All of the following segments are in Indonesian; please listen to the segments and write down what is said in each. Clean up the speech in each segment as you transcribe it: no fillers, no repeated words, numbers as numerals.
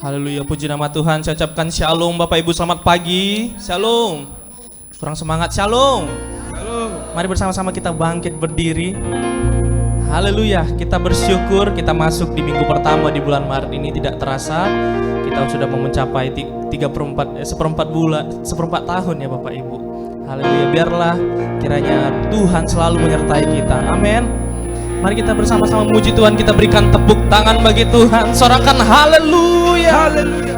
Haleluya, puji nama Tuhan. Saya ucapkan shalom Bapak Ibu, selamat pagi. Shalom. Kurang semangat, shalom. Mari bersama-sama kita bangkit berdiri. Haleluya, kita bersyukur kita masuk di minggu pertama di bulan Maret ini. Tidak terasa kita sudah mau mencapai seperempat tahun ya Bapak Ibu. Haleluya, biarlah kiranya Tuhan selalu menyertai kita. Amin. Mari kita bersama-sama memuji Tuhan, kita berikan tepuk tangan bagi Tuhan. Sorakan haleluya, haleluya.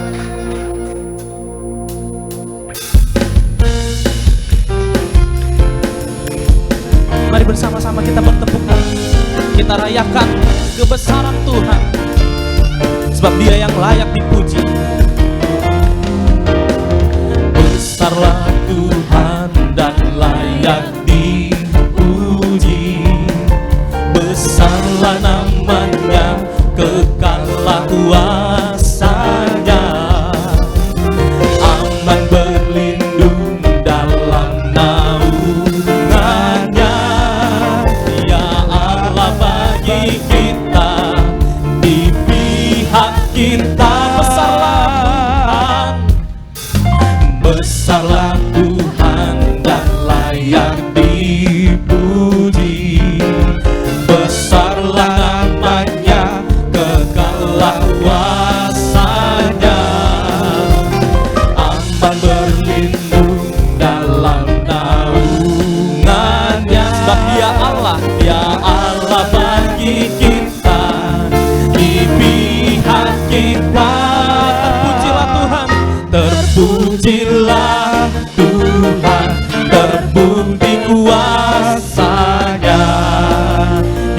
Mari bersama-sama kita bertepuk tangan. Kita rayakan kebesaran Tuhan, sebab Dia yang layak dipuji. Besarlah Tuhan dan layak dipuji. Besarlah namanya, kekallah kuasanya. Aman berlindung dalam naungannya. Ya Allah bagi kita, di pihak kita. Besarlah Tuhan, besarlah Tuhan dan layak dipuji. Besarlah namanya, kekallah kuasanya. Aman berlindung dalam naungannya. Sebab Dia Allah bagi kita, di pihak kita. Terpujilah Tuhan, terpujilah Tuhan, terbukti kuasa-Nya.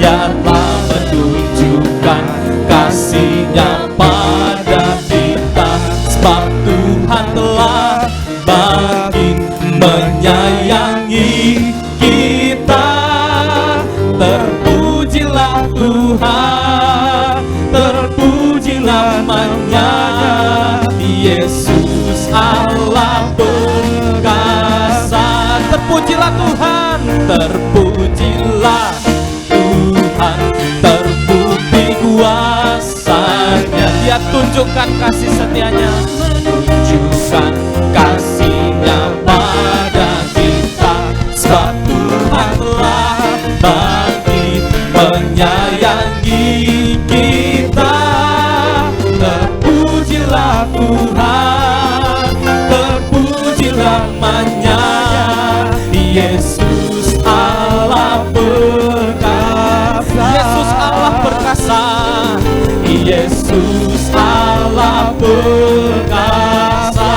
Dia telah menunjukkan kasih-Nya pada kita, sebab Tuhan telah bagi menyayangi kita. Terpujilah Tuhan, terpujilah namanya, Yesus Allah perkasa. Terpujilah Tuhan, terpujilah Tuhan, terbukti kuasa-Nya. Dia tunjukkan kasih setia-Nya, menunjukkan kasih-Nya pada kita, sebab Tuhan telah bagi menyayangi kita. Terpujilah Tuhan, terpujilah namanya, Yesus Allah perkasa. Yesus Allah perkasa, Yesus Allah perkasa.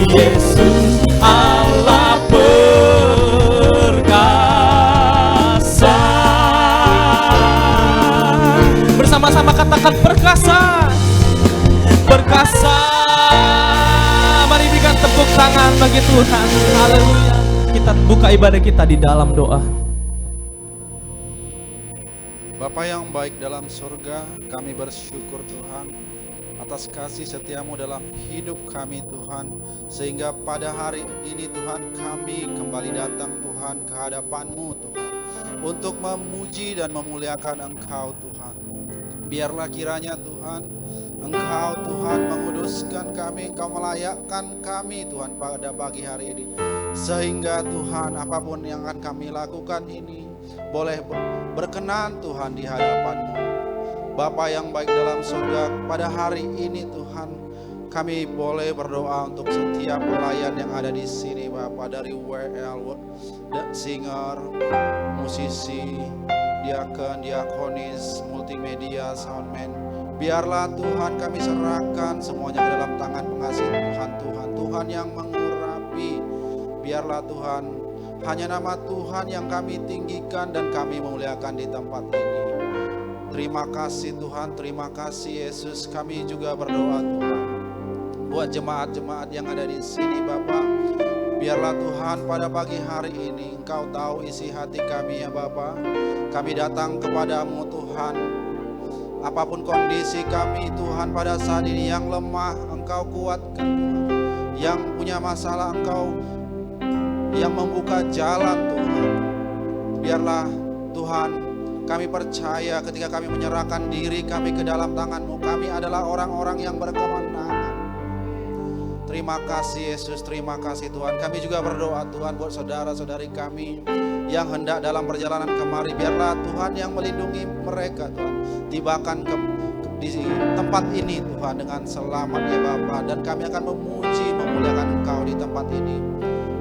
Yesus Allah perkasa. Bersama-sama katakan perkasa, perkasa. Mari berikan tepuk tangan bagi Tuhan. Haleluya. Kita buka ibadah kita di dalam doa. Bapa yang baik dalam surga, kami bersyukur Tuhan atas kasih setiamu dalam hidup kami Tuhan, sehingga pada hari ini Tuhan kami kembali datang Tuhan ke hadapan-Mu Tuhan, untuk memuji dan memuliakan Engkau Tuhan. Biarlah kiranya Tuhan, Engkau Tuhan menguduskan kami, Engkau melayakkan kami Tuhan pada pagi hari ini, sehingga Tuhan apapun yang akan kami lakukan ini boleh berkenan Tuhan di hadapan-Mu. Bapa yang baik dalam surga, pada hari ini Tuhan kami boleh berdoa untuk setiap pelayan yang ada di sini Bapa, dari WL, singer, musisi, diakon, diakonis, multimedia, soundman. Biarlah Tuhan kami serahkan semuanya ke dalam tangan pengasih Tuhan, Tuhan yang mengurapi. Biarlah Tuhan, hanya nama Tuhan yang kami tinggikan dan kami memuliakan di tempat ini. Terima kasih Tuhan, terima kasih Yesus. Kami juga berdoa Tuhan buat jemaat-jemaat yang ada di sini Bapa. Biarlah Tuhan pada pagi hari ini Engkau tahu isi hati kami ya Bapa. Kami datang kepadamu Tuhan. Apapun kondisi kami Tuhan pada saat ini, yang lemah Engkau kuatkan Tuhan, yang punya masalah Engkau yang membuka jalan Tuhan. Biarlah Tuhan Kami percaya ketika kami menyerahkan diri kami ke dalam tangan-Mu, kami adalah orang-orang yang berkemenangan. Terima kasih Yesus, terima kasih Tuhan. Kami juga berdoa Tuhan buat saudara-saudari kami yang hendak dalam perjalanan kemari. Biarlah Tuhan yang melindungi mereka Tuhan. Tibakan di tempat ini Tuhan dengan selamat ya Bapa. Dan kami akan memuji, memuliakan Engkau di tempat ini.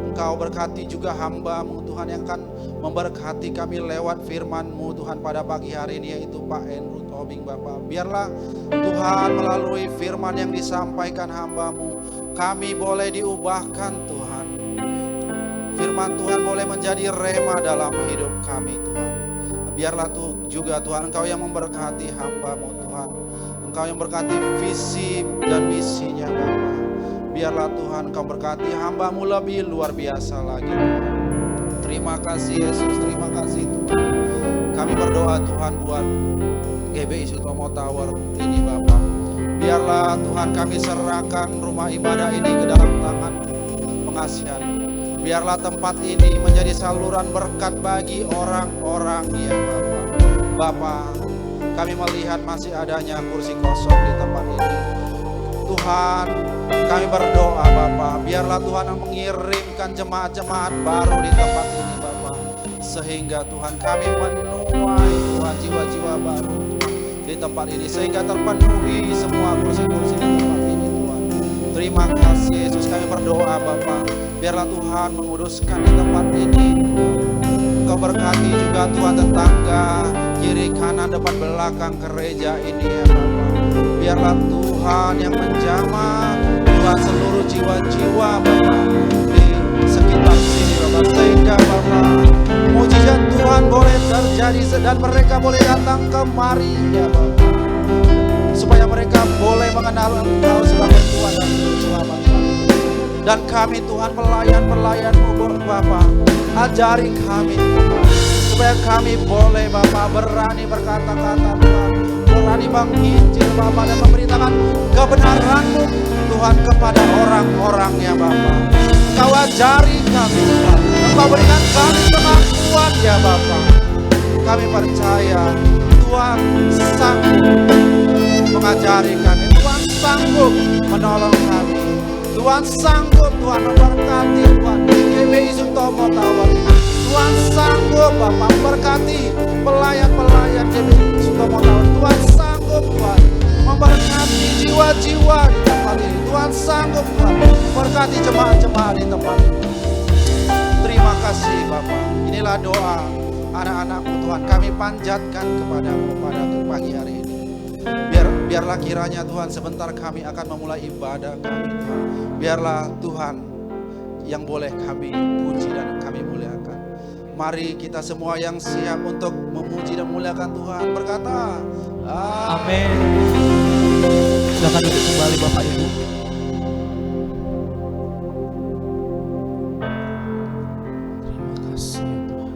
Engkau berkati juga hamba-Mu Tuhan yang akan memberkati kami lewat firman-Mu Tuhan pada pagi hari ini, yaitu Pak Andrew Tobing Bapak. Biarlah Tuhan melalui firman yang disampaikan hamba-Mu, kami boleh diubahkan Tuhan. Firman Tuhan boleh menjadi rema dalam hidup kami Tuhan. Biarlah juga Tuhan Engkau yang memberkati hamba-Mu Tuhan. Engkau yang berkati visi dan misinya Bapa. Biarlah Tuhan Engkau berkati hamba-Mu lebih luar biasa lagi Tuhan. Terima kasih Yesus, terima kasih Tuhan. Kami berdoa Tuhan buat GBI Sutomo Tower ini Bapa. Biarlah Tuhan kami serahkan rumah ibadah ini ke dalam tangan pengasihan. Biarlah tempat ini menjadi saluran berkat bagi orang-orang ya Bapa. Bapa, kami melihat masih adanya kursi kosong di tempat ini. Tuhan, kami berdoa Bapa, biarlah Tuhan mengirimkan jemaat-jemaat baru di tempat ini Bapa. Sehingga Tuhan kami menuai Tuhan jiwa-jiwa baru Tuhan di tempat ini. Sehingga terpenuhi semua kursi-kursi di tempat ini Tuhan. Terima kasih Yesus, kami berdoa Bapa. Biarlah Tuhan menguduskan di tempat ini Tuhan. Engkau berkati juga Tuhan tetangga, kiri kanan depan belakang gereja ini ya Bapa. Biarlah Tuhan yang menjamah Tuhan seluruh jiwa-jiwa Bapa di sekitar sini Bapa. Sehingga Bapa, mujizat Tuhan boleh terjadi dan mereka boleh datang kemari ya Bapa. Supaya mereka boleh mengenal Engkau sebagai Tuhan dan Juru Selamat. Dan kami Tuhan pelayan-pelayan-Mu Bapa, ajari kami Tuhan, supaya kami boleh Bapa berani berkata-kata Tuhan, berani menginjil Bapa dan memberitakan kebenaran-Mu Tuhan kepada orang-orang ya Bapa. Kau ajari kami Tuhan, Kau berikan kami kemampuan ya Bapa. Kami percaya Tuhan sanggup mengajari kami, Tuhan sanggup menolong kami, Tuhan sanggup Tuhan memberkati Tuhan GBI Sutomo Tower. Tuhan sanggup Bapak memberkati pelayan-pelayan GBI Sutomo Tower. Tuhan sanggup Tuhan memberkati jiwa-jiwa di tempat ini. Tuhan sanggup Tuhan memberkati jemaat-jemaat di tempat ini. Terima kasih Bapak. Inilah doa anak-anak-Mu Tuhan, kami panjatkan kepadamu pada pagi hari ini. Biarlah kiranya Tuhan sebentar kami akan memulai ibadah kami Tuhan. Biarlah Tuhan yang boleh kami puji dan kami muliakan. Mari kita semua yang siap untuk memuji dan memuliakan Tuhan berkata amin. Silakan duduk kembali Bapak Ibu. Terima kasih Tuhan.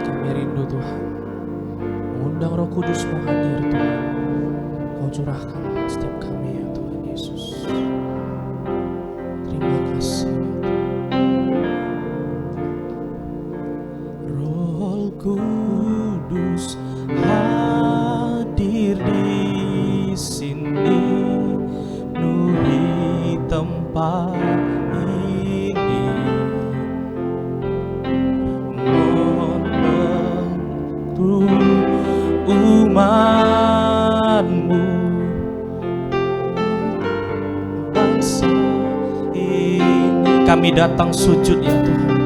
Kami rindu Tuhan, mengundang Roh Kudus-Mu hadir Tuhan. Kau curahkan setiap kami ya Tuhan Yesus. Terima kasih Roh Kudus hadir di sini, penuhi tempat ini. Mohon bantu umat-Mu, bangsa ini. Kami datang sujud ya Tuhan.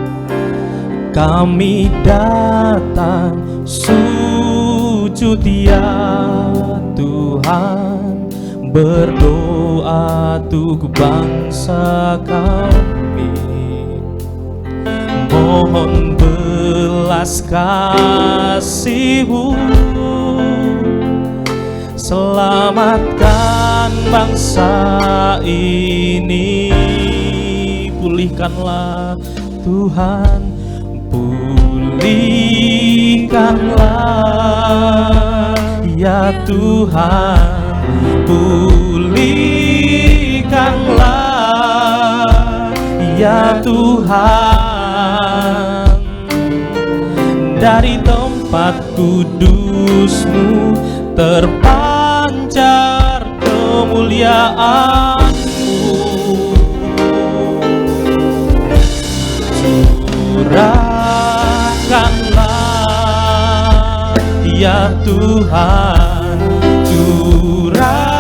Kami datang sujud ya Tuhan, berdoa untuk bangsa kami. Mohon belas kasih-Mu, selamatkan bangsa ini. Pulihkanlah Tuhan, pulihkanlah ya Tuhan, pulihkanlah ya Tuhan. dari tempat kudus-Mu terpancar kemuliaan-Mu. Curahkanlah ya Tuhan, curahkanlah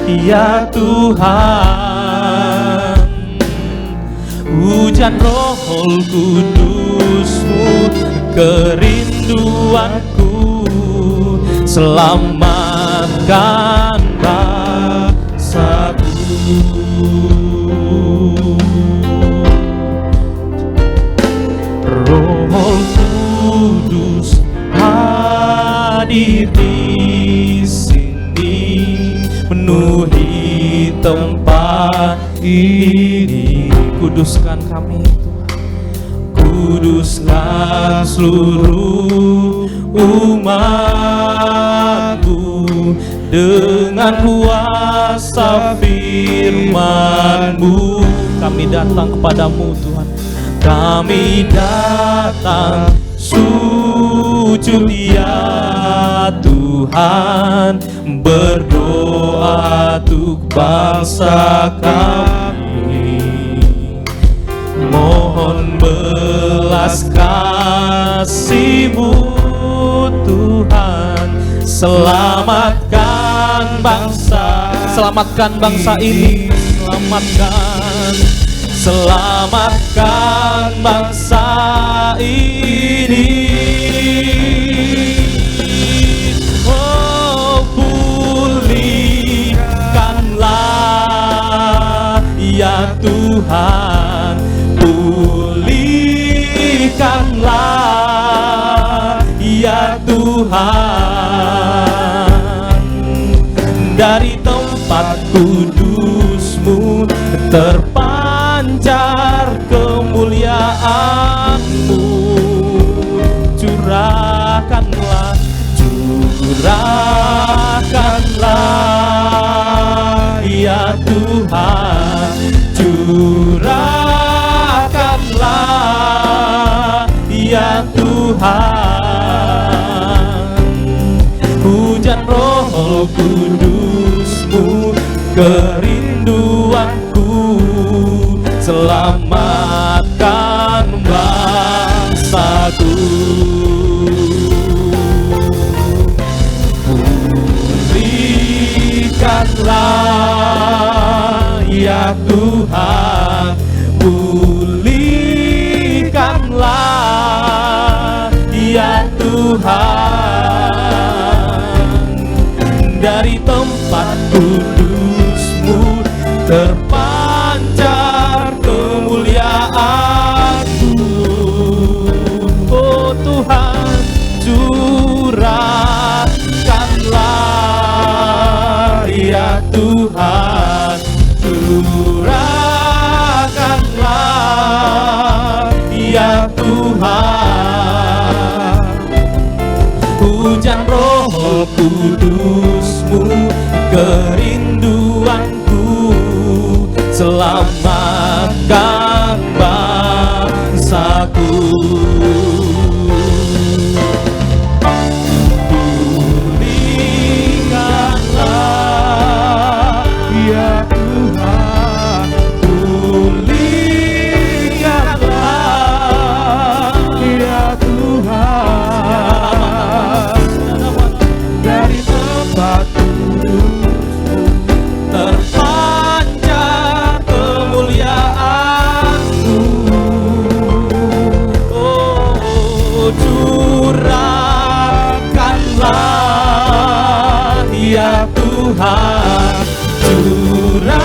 ya Tuhan, hujan Roh Kudus-Mu kerinduanku, selamatkan bangsaku. Roh Kudus hadir di sini, penuhi tempat ini. Kuduskan kami, kuduskan seluruh umat-Mu dengan kuasa firman-Mu. Kami datang kepadamu Tuhan, kami datang sujud ya Tuhan, berdoa untuk bangsa kami. Mohon belas kasih-Mu Tuhan, selamatkan bangsa ini, selamatkan bangsa ini. Oh, pulihkanlah ya Tuhan, pulihkanlah ya Tuhan, dari tempat kudus-Mu terpancar kemuliaan-Mu. Curahkanlah ya Tuhan, curahkanlah ya Tuhan, hujan Roh Kudus-Mu kerinduanku, selamatkan bangsaku. Pulihkanlah ya Tuhan, pulihkanlah ya Tuhan, dari tempat kudus-Mu terpancar kemuliaan-Mu. Oh Tuhan, curahkanlah ya Tuhan, curahkanlah ya Tuhan, hujan Roh Kudus-Mu kerinduanku, selamatkan bangsaku. Pulihkanlah ya Tuhan, pulihkanlah ya Tuhan, dari tempat kudus-Mu terpancar kemuliaan-Mu. Oh, curahkanlah ya Tuhan, curahkanlah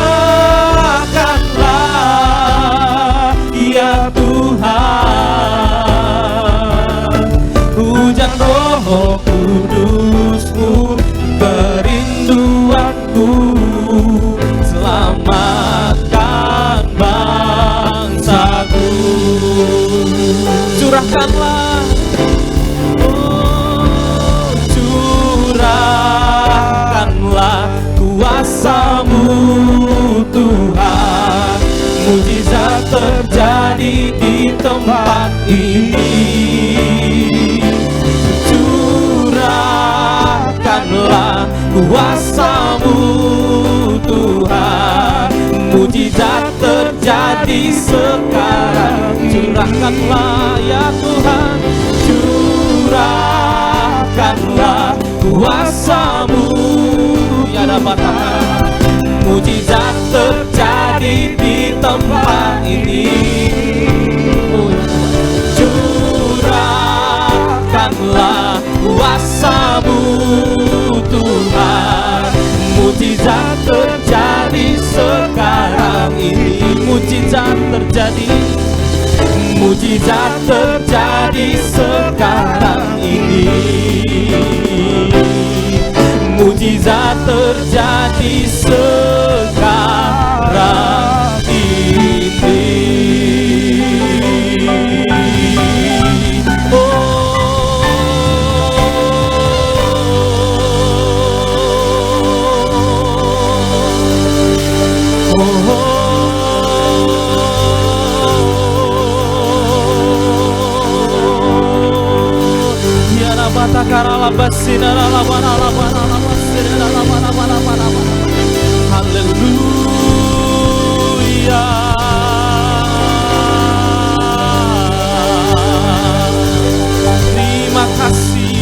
ya Tuhan, hujan Roh Kudus-Mu kerinduanku, selamatkan bangsaku. Curahkanlah, oh, curahkanlah kuasa-Mu Tuhan, mujizat terjadi di tempat ini. Curahkanlah kuasa-Mu Tuhan, mujizat terjadi sekarang. Curahkanlah ya Tuhan, curahkanlah kuasa-Mu. Ya dapat mujizat terjadi di tempat ini. Curahkanlah kuasa-Mu Tuhan, mujizat terjadi sekarang ini. Mujizat terjadi, mujizat terjadi sekarang ini. Mujizat terjadi sekarang ini. Haleluya. Terima kasih.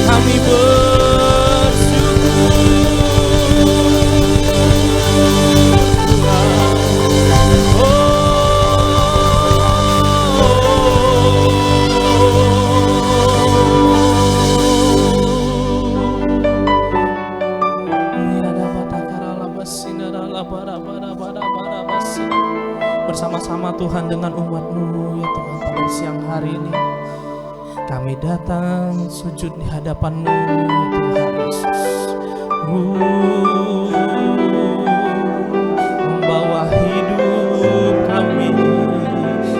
Kami bersama-sama Tuhan dengan umat-Mu ya Tuhan, pada siang hari ini kami datang sujud di hadapan-Mu ya Tuhan Yesus. Membawa hidup kami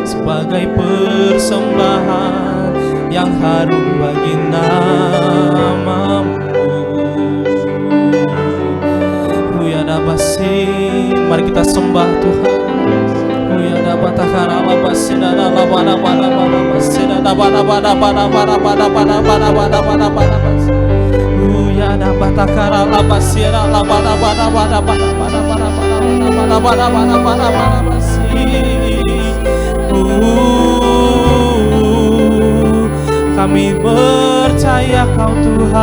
sebagai persembahan yang harum bagi nama-Mu. Mari kita sembah Tuhan. Kami percaya Kau Tuhan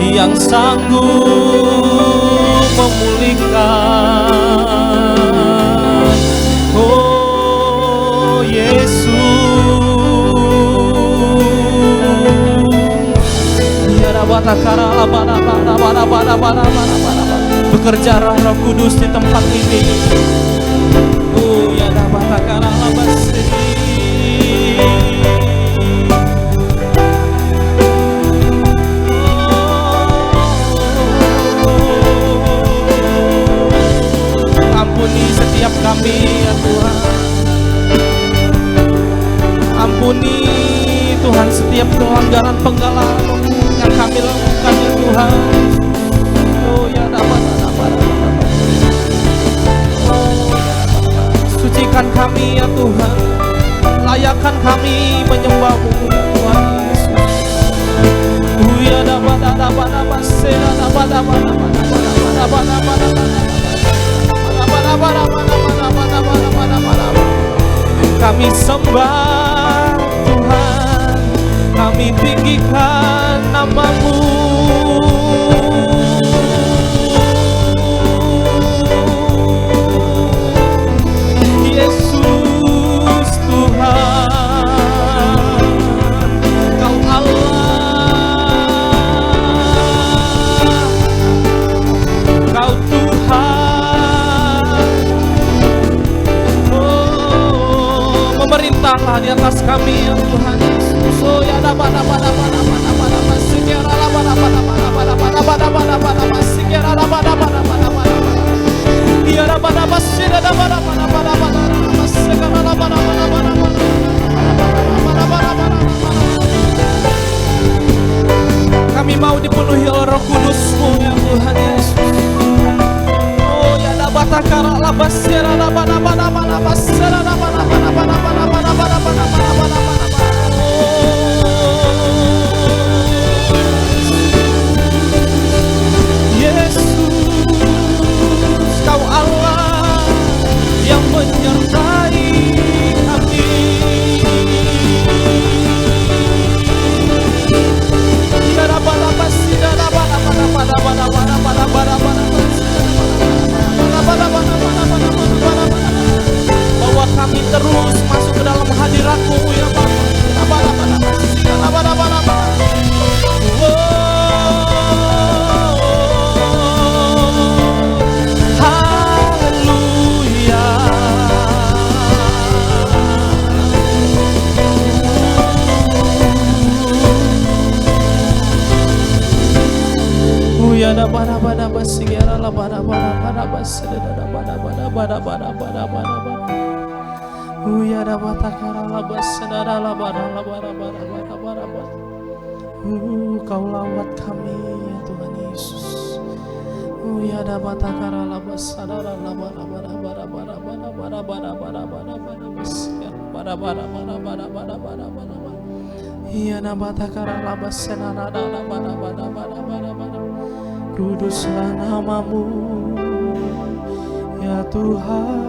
yang sanggup memulihkan. Oh Yesus, bekerja Roh Kudus di tempat ini. Oh ya ampuni setiap kami ya Tuhan. Ampuni Tuhan setiap pelanggaran-pelanggaran yang kami lakukan ya Tuhan. Oh ya sucikan kami ya Tuhan. Layakkan kami menyembah-Mu ya Tuhan Yesus. Oh ya kami sembah Tuhan, kami tinggikan nama-Mu. Yesus Tuhan, Kau Allah, Kau Tuhan. Memerintahlah di atas kami ya Tuhan Yesus. Oh ya kami mau dipenuhi oleh Roh Kudus-Mu ya Tuhan Yesus. Kau Allah yang menyertai kami. Bahwa kami terus masuk ke dalam hadirat-Mu ya Bapa. Haleluya. Uyada bada bada basigara la bada basada bada bada. Uyada batakara la basada la bada. Kau lawat kami ya Tuhan Yesus. Uyada batakara la basada la bada bada. Iya nabatakara la basada la bada. Kuduslah nama-Mu ya Tuhan.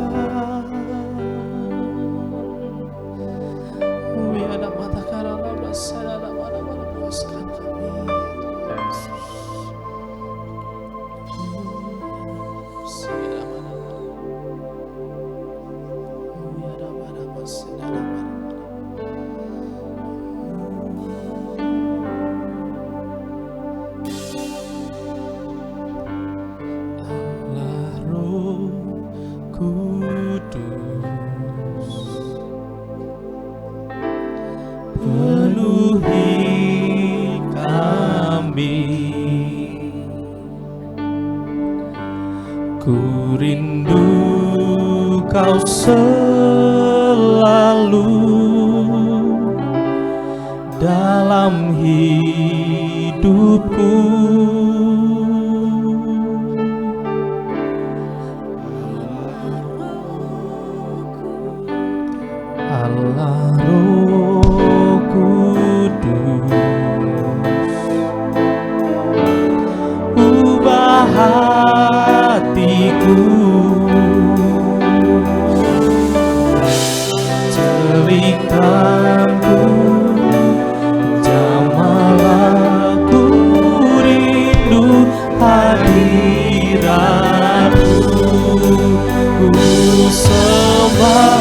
Ada mata karala basara mana puaskan kami ya Tuhan Yesus. Segera mana ada mana basara Allah Roh Kudus, penuhi kami. Ku rindu Kau selalu dalam hidupku. Allah Roh Kudus, ubah hatiku, ceritaku, jamalah ku rindu hadirat-Mu, ku sembah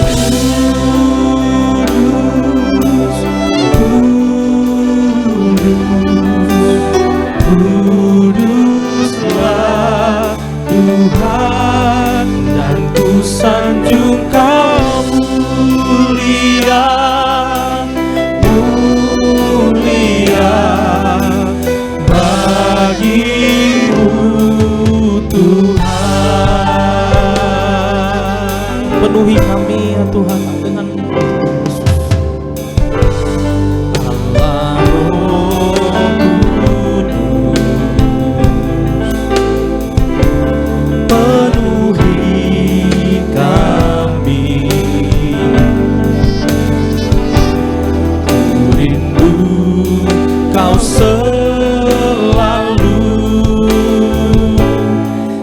Kuduslah Tuhan, dan ku sanjung Kau mulia, mulia bagi-Mu Tuhan. Penuhi kami ya Tuhan dengan selalu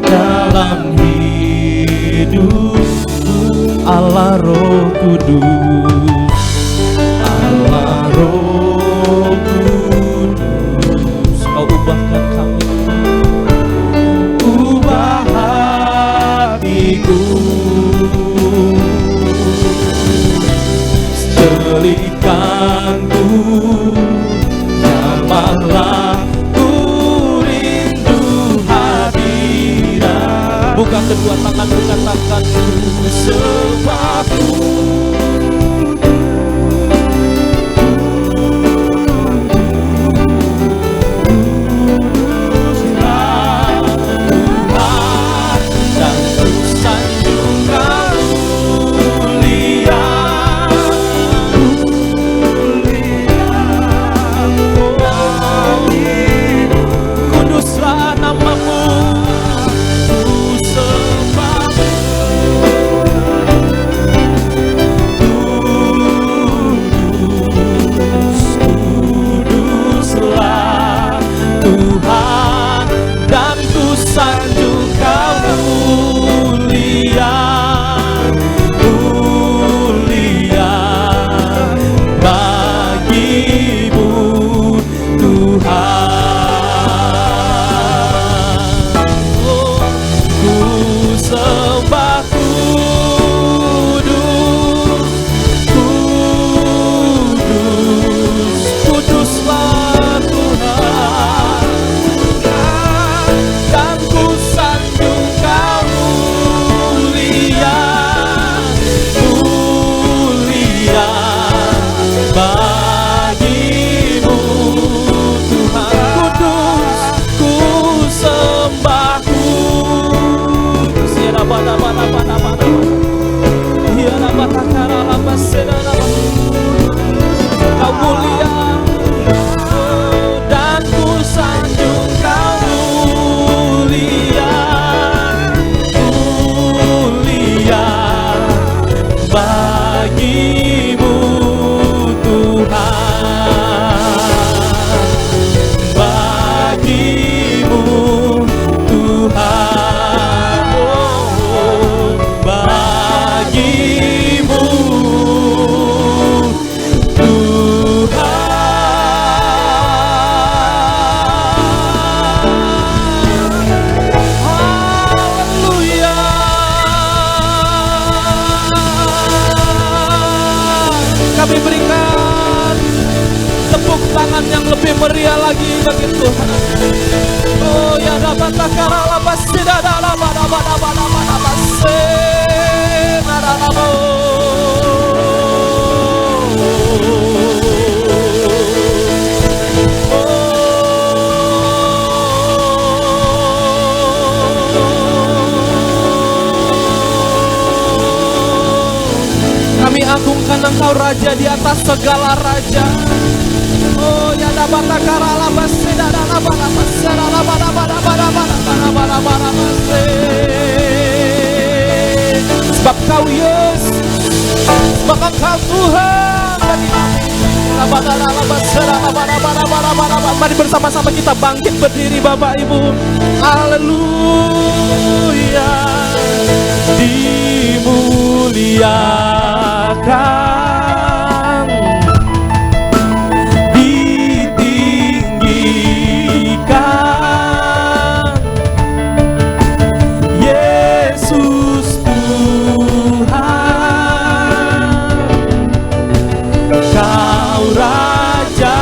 dalam hidupku. Allah Roh Kudus, Allah Roh Kudus, Kau ubahkan kami, ubah hatiku, selipkanku, malah ku rindu hadirat. Buka kedua tanganmu, katakan ku sembahku. Dan ku sanjung Kau mulia. Kuduslah nama-Mu, ku sembah. bagi Tuhan. Oh ya dapat takara lapas tidak ada lama kami agungkan Engkau Raja di atas segala raja. Oh ya dapat takara lapas tidak ada lama sebab Kau Yesus, sebab Engkau Tuhan bagi kami. Mari bersama-sama kita bangkit berdiri Bapak Ibu. Haleluya. Dimuliakan, ditinggikan, Yesus Tuhan, Kau Rajaku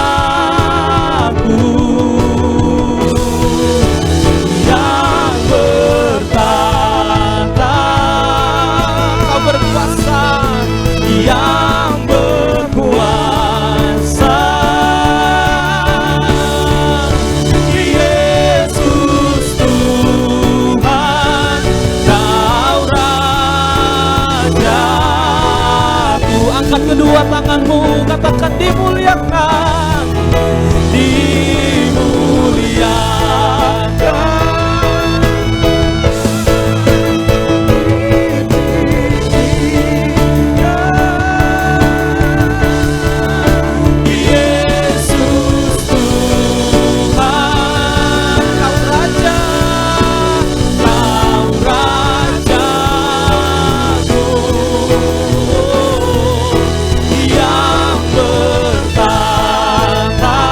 yang bertahta, Kau berkuasa, yang berkuasa, Yesus Tuhan, Kau Rajaku. Angkat kedua tanganmu, katakan dimuliakan, dimuliakan, Yesus Tuhan, Kau Raja, Kau Rajaku yang bertahta,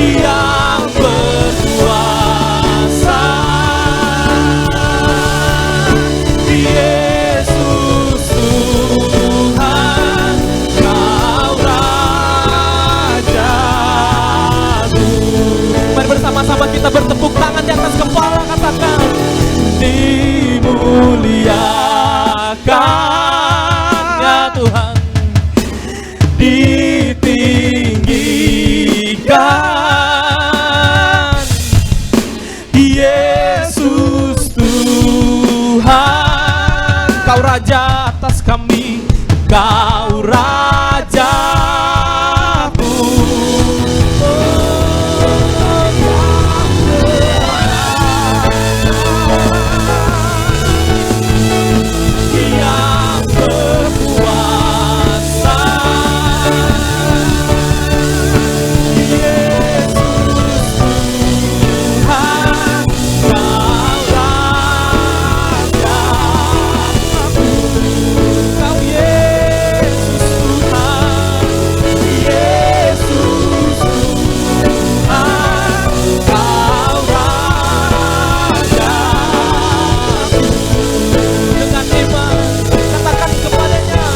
yang berkuasa, Yesus Tuhan, Kau Rajaku. Mari bersama-sama kita bertepuk tangan di atas kepala, katakan dimuliakan ya Tuhan, ditinggikan, Yesus Tuhan, Kau Raja atas kami, Kau Rajaku. Yang berkuasa, Yesus Tuhan, Kau Rajaku. Kau Yesus Tuhan, Yesus Tuhan, Kau Rajaku. Dengan iman katakan kepadanya,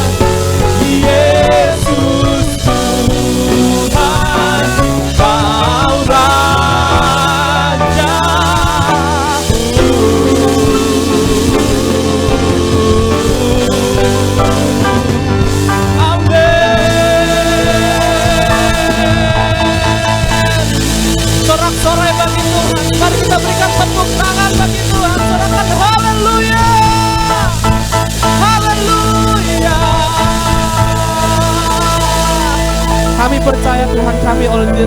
Yesus Tuhan, Kau Rajaku. Amin. Sorak-sorai bagi Tuhan. Mari kita berikan tepuk tangan bagi Tuhan. Sorakan haleluya. Haleluya. Kami percaya Tuhan, kami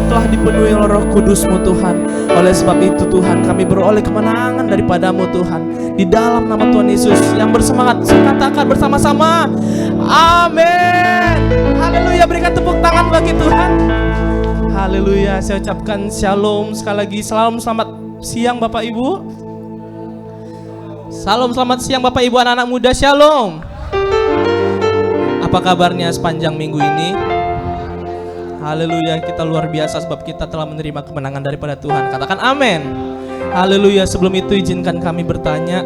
telah dipenuhi oleh Roh Kudus-Mu Tuhan. Oleh sebab itu Tuhan, kami beroleh kemenangan daripada-Mu Tuhan. Di dalam nama Tuhan Yesus, yang bersemangat katakan bersama-sama amin. Haleluya. Berikan tepuk tangan bagi Tuhan. Haleluya. Saya ucapkan shalom sekali lagi. Salam selamat siang Bapak Ibu. Salam selamat siang Bapak Ibu, anak-anak muda. Shalom. Apa kabarnya sepanjang minggu ini? Haleluya, kita luar biasa sebab kita telah menerima kemenangan daripada Tuhan. Katakan amin. Haleluya. Sebelum itu izinkan kami bertanya,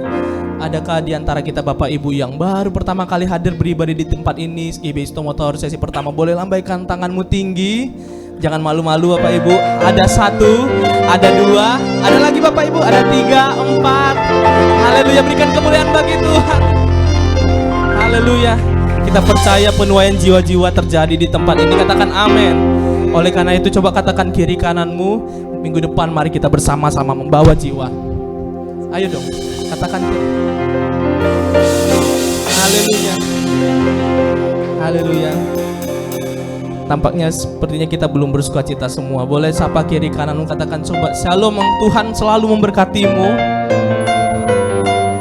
adakah di antara kita Bapak Ibu yang baru pertama kali hadir beribadah di tempat ini, GBI Motor sesi pertama? Boleh lambaikan tanganmu tinggi. Jangan malu-malu Bapak Ibu. Ada 1, ada 2, ada lagi Bapak Ibu, ada 3, 4. Haleluya, berikan kemuliaan bagi Tuhan. Haleluya. Kita percaya penuaian jiwa-jiwa terjadi di tempat ini. Katakan amin. Oleh karena itu coba katakan kiri kananmu, minggu depan mari kita bersama-sama membawa jiwa. Ayo dong, katakan kiri. Haleluya. Haleluya. Tampaknya sepertinya kita belum bersukacita semua. Boleh sapa kiri kananmu, katakan coba shalom, Tuhan selalu memberkatimu.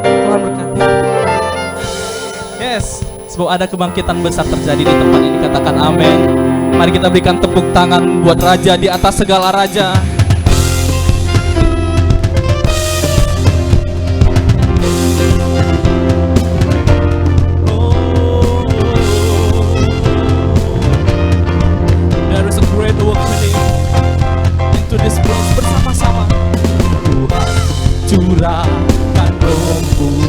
Tuhan berkati. Yes, sebab ada kebangkitan besar terjadi di tempat ini. Katakan amin. Mari kita berikan tepuk tangan buat Raja di atas segala raja. Curahkan Roh-Mu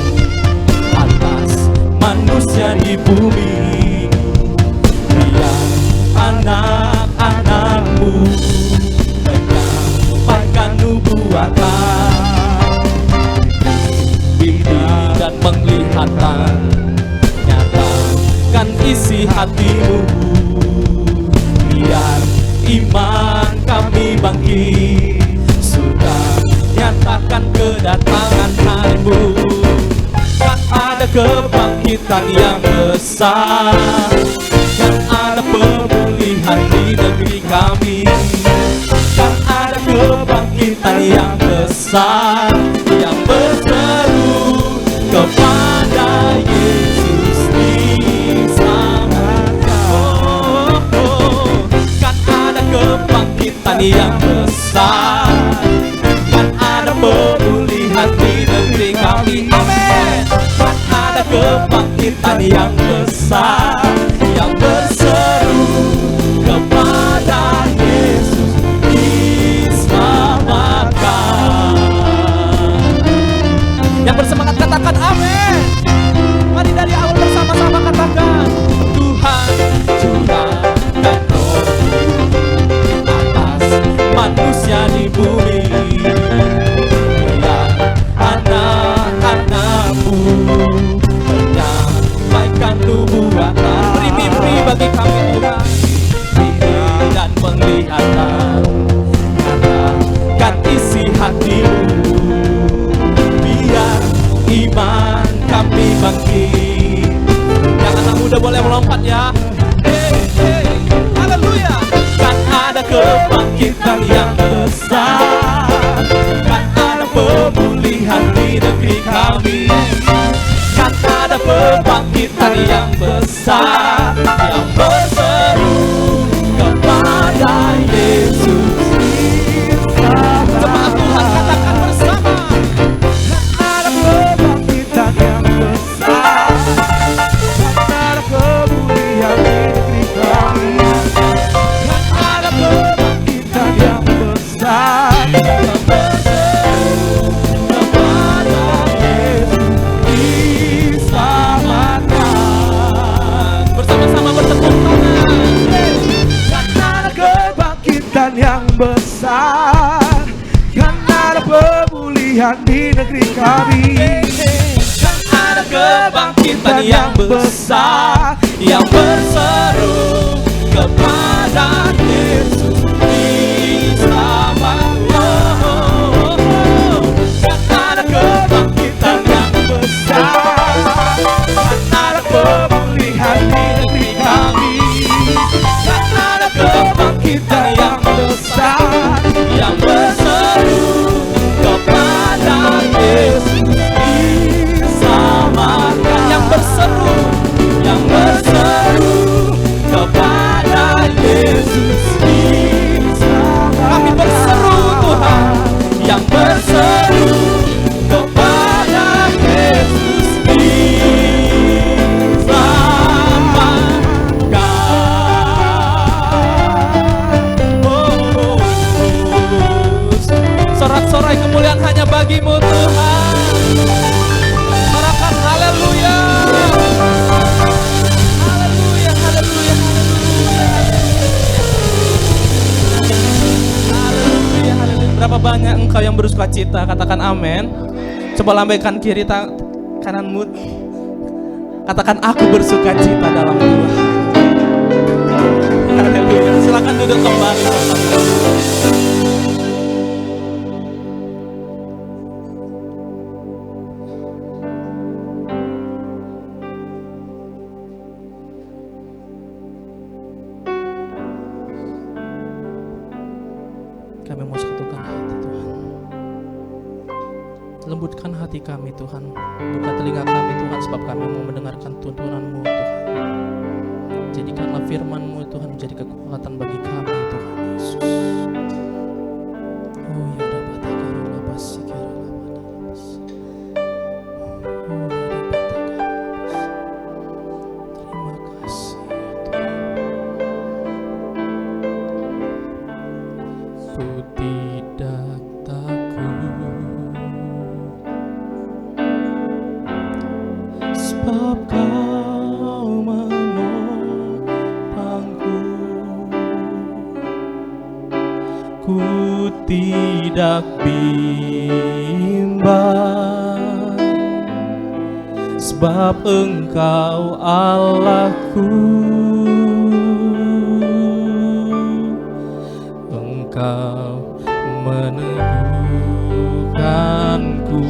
atas manusia di bumi, biar anak-anak-Mu menyampaikan nubuatan, bimbing dan penglihatan, nyatakan isi hatimu, biar iman kami bangkit. Nyatakan kedatangan hari-Mu. Kan ada kebangkitan yang besar, kan ada pemulihan di negeri kami. Kan ada kebangkitan yang besar, yang berseru kepada Yesus diselamatkan. Kan ada kebangkitan yang besar, pemulihan di negeri kami. Amin. Kan ada kebangkitan yang besar, yang berseru kepada Yesus diselamatkan. Yang bersemangat katakan amin. Mari dari awal bersama-sama katakan, Tuhan curahkan Roh-Mu atas manusia di bumi, menyampaikan nubuatan. Beri mimpi bagi kami Tuhan, mimpi dan penglihatan, nyatakan isi hati-Mu, biar iman kami bangkit. Yang anak muda boleh melompat ya. Haleluya. Kan ada kebangkitan yang besar, kan ada pemulihan di negeri kami. Kan ada kebangkitan yang besar, yang berseru kepada Yesus. Jemaat Tuhan katakan bersama, kan ada kebangkitan yang besar, kan ada pemulihan di negeri kami. Kan ada kebangkitan yang besar, yang berseru kepada Yesus diselamatkan. Bersama-sama bertepuk tangan. Kan ada kebangkitan yang besar, kan ada pemulihan di negeri kami. Kan ada kebangkitan yang besar, yang berseru kepada Yesus diselamatkan. Kan ada kebangkitan yang besar, kan ada pemulihan di negeri kami. Kan ada kebangkitan yang besar, yang berseru kepada Yesus diselamatkan. Yang berseru kepada Yesus diselamatkan. Kami berseru Tuhan, yang berseru kepada Yesus diselamatkan. Sorak-sorai kemuliaan hanya bagi-Mu Tuhan. Sorakan haleluya. Haleluya, haleluya, haleluya. Berapa banyak engkau yang bersuka cita? Katakan amin. Coba lambaikan kiri kananmu. Katakan aku bersuka cita dalam Tuhan. Haleluya. Silakan duduk kembali. Kami mau satukan hati Tuhan. Lembutkan hati kami Tuhan. Buka telinga kami Tuhan, sebab kami mau mendengarkan tuntunan-Mu Tuhan. Jadikanlah firman-Mu Tuhan menjadi kekuatan bagi kami Tuhan Yesus. Oh ya dapat agar pasti kira lepas. Oh ya dapat agar lepas. Terima kasih Tuhan. Ku tidak takut, sebab Kau menopangku. Ku tidak bimbang, sebab Engkau Allahku. Engkau meneguhkanku,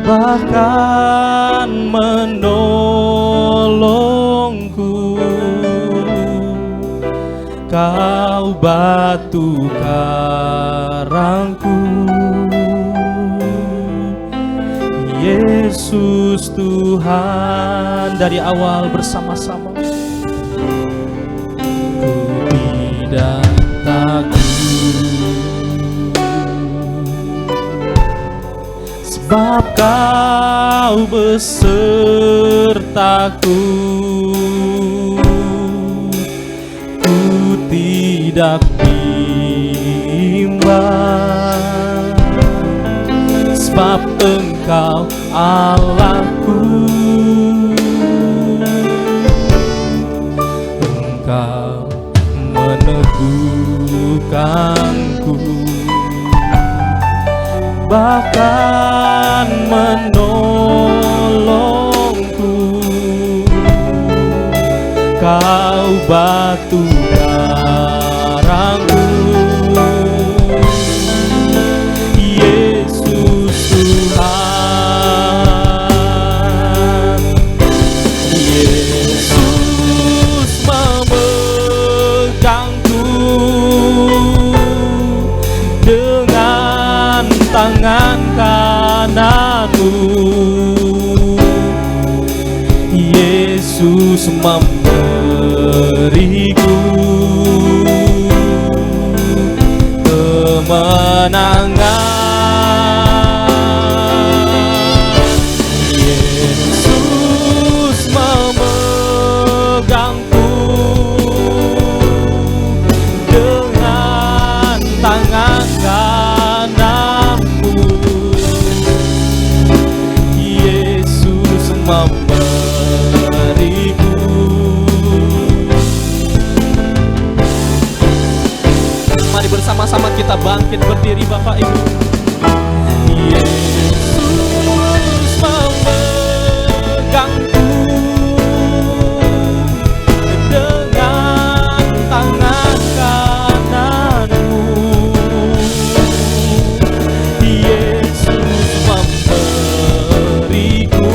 bahkan menolongku. Kau batu karangku, Yesus Tuhan. Dari awal bersama-sama. Tidak takut, sebab Kau besertaku. Ku tidak bimbang, sebab Engkau Allahku. Engkau meneguhkanku, bahkan menolongku. Kau batu karangku, Yesus Tuhan. Yesus memegangku dengan tangan kananmu. Yesus memberiku kemenangan. Yesus memegangku dengan tangan kananmu. Yesus memberiku. Mari bersama-sama kita bangkit berdiri Bapak Ibu. Yesus memegangku dengan tangan kananmu. Yesus memberiku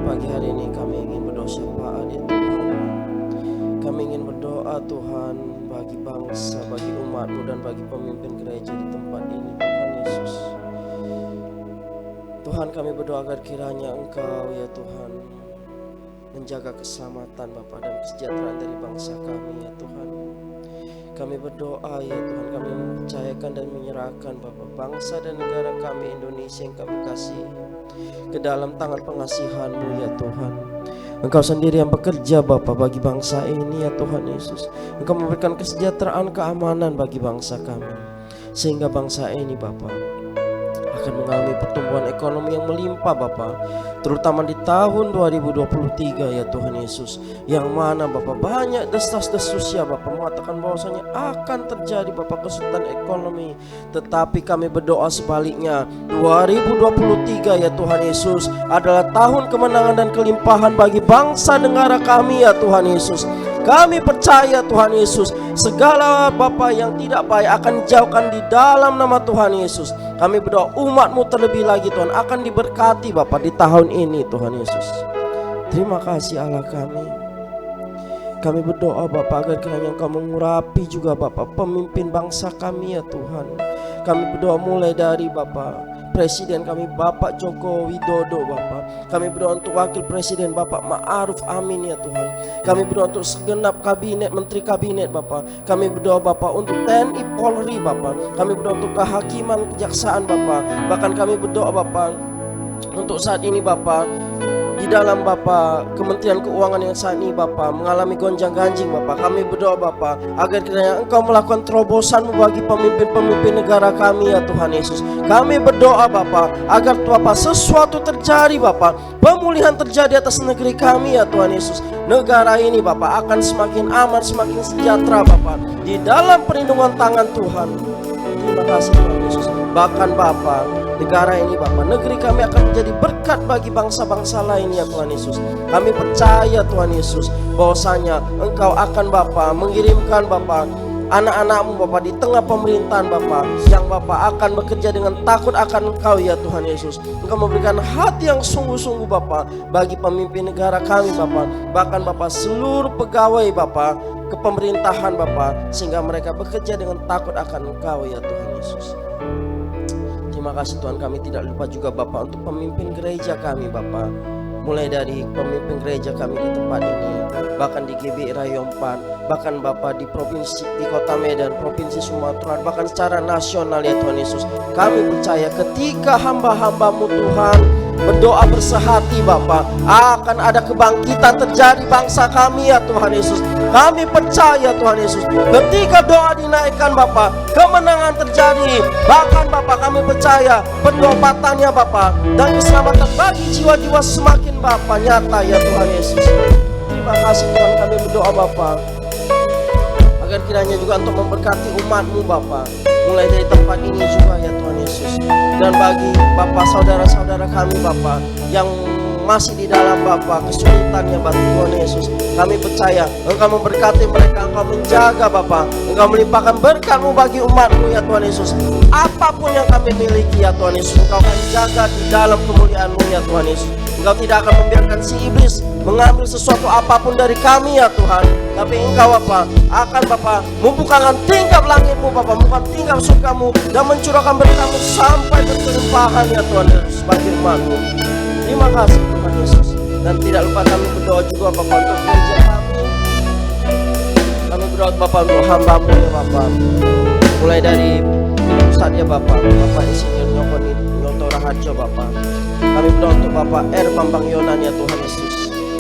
pagi hari ini kami ingin Kami ingin berdoa Tuhan bagi bangsa, bagi umat-Mu dan bagi pemimpin gereja di tempat ini Tuhan Yesus. Tuhan, kami berdoa agar kiranya Engkau ya Tuhan menjaga keselamatan Bapa dan kesejahteraan dari bangsa kami ya Tuhan. Kami berdoa ya Tuhan, kami mempercayakan dan menyerahkan Bapa bangsa dan negara kami Indonesia yang kami kasihi ke dalam tangan pengasihan-Mu ya Tuhan. Engkau sendiri yang bekerja Bapa bagi bangsa ini ya Tuhan Yesus. Engkau memberikan kesejahteraan, keamanan bagi bangsa kami, sehingga bangsa ini Bapa akan mengalami pertumbuhan ekonomi yang melimpah Bapa, terutama di tahun 2023 ya Tuhan Yesus, yang mana Bapa banyak desas-desus ya Bapa mengatakan bahwasanya akan terjadi Bapa kesulitan ekonomi, tetapi kami berdoa sebaliknya, 2023 ya Tuhan Yesus adalah tahun kemenangan dan kelimpahan bagi bangsa negara kami ya Tuhan Yesus. Kami percaya Tuhan Yesus, segala Bapa yang tidak baik akan dijauhkan di dalam nama Tuhan Yesus. Kami berdoa umat-Mu terlebih lagi Tuhan akan diberkati Bapa di tahun ini Tuhan Yesus. Terima kasih Allah kami. Kami berdoa Bapa agar kiranya Engkau mengurapi juga Bapa pemimpin bangsa kami ya Tuhan. Kami berdoa mulai dari Bapa Presiden kami Bapak Joko Widodo Bapak. Kami berdoa untuk Wakil Presiden Bapak Ma'ruf Amin ya Tuhan. Kami berdoa untuk segenap kabinet, menteri kabinet Bapak. Kami berdoa Bapak untuk TNI Polri Bapak. Kami berdoa untuk kehakiman, kejaksaan Bapak. Bahkan kami berdoa Bapak untuk saat ini Bapak, di dalam Bapak Kementerian Keuangan yang saat ini Bapak mengalami gonjang-ganjing Bapak. Kami berdoa Bapak agar kiranya Engkau melakukan terobosan bagi pemimpin-pemimpin negara kami ya Tuhan Yesus. Kami berdoa Bapak agar Bapak sesuatu terjadi Bapak, pemulihan terjadi atas negeri kami ya Tuhan Yesus. Negara ini Bapak akan semakin aman, semakin sejahtera Bapak di dalam perlindungan tangan Tuhan. Terima kasih Tuhan Yesus. Bahkan Bapak, negara ini Bapak, negeri kami akan menjadi berkat bagi bangsa-bangsa lain ya Tuhan Yesus. Kami percaya Tuhan Yesus bahwasanya Engkau akan Bapak mengirimkan Bapak anak-anak-Mu Bapak di tengah pemerintahan Bapak, yang Bapak akan bekerja dengan takut akan Engkau ya Tuhan Yesus. Engkau memberikan hati yang sungguh-sungguh Bapak bagi pemimpin negara kami Bapak, bahkan Bapak seluruh pegawai Bapak kepemerintahan Bapak, sehingga mereka bekerja dengan takut akan Engkau ya Tuhan Yesus. Terima kasih Tuhan, kami tidak lupa juga Bapak untuk pemimpin gereja kami Bapak, mulai dari pemimpin gereja kami di tempat ini, bahkan di GBI Rayon 4, bahkan Bapak di provinsi, di Kota Medan, Provinsi Sumatera, bahkan secara nasional ya Tuhan Yesus. Kami percaya ketika hamba-hamba-Mu Tuhan berdoa bersehati Bapak, akan ada kebangkitan terjadi bangsa kami ya Tuhan Yesus. Kami percaya Tuhan Yesus, ketika doa dinaikkan Bapak, kemenangan terjadi. Bahkan Bapak kami percaya pendobatannya Bapak dan keselamatan bagi jiwa-jiwa semakin Bapak nyata ya Tuhan Yesus. Terima kasih Tuhan, kami berdoa Bapak agar kiranya juga untuk memberkati umat-Mu Bapak, mulai dari tempat ini juga ya Tuhan Yesus. Dan bagi Bapak saudara-saudara kami Bapak yang masih di dalam Bapak kesulitannya Bapak Tuhan Yesus, kami percaya Engkau memberkati mereka, Engkau menjaga Bapak, Engkau melimpahkan berkat-Mu bagi umat-Mu ya Tuhan Yesus. Apapun yang kami miliki ya Tuhan Yesus, Engkau akan jaga di dalam kemuliaan-Mu ya Tuhan Yesus. Engkau tidak akan membiarkan si iblis mengambil sesuatu apapun dari kami ya Tuhan, tapi Engkau Bapak akan Bapak membukakan tingkap langit-Mu Bapak, membukakan tingkap surga-Mu dan mencurahkan berkat-Mu sampai berkelimpahan ya Tuhan Yesus bagi umat-Mu. Terima kasih Tuhan Yesus. Dan tidak lupa kami berdoa juga Bapak untuk gereja kami. Kami berdoa Bapak untuk hamba-Mu ya Bapak, mulai dari pusat ya Bapak, Bapak Insinyur Nyoto Raharjo Bapak. Kami berdoa untuk Bapak R. Bambang Yonan ya Tuhan Yesus.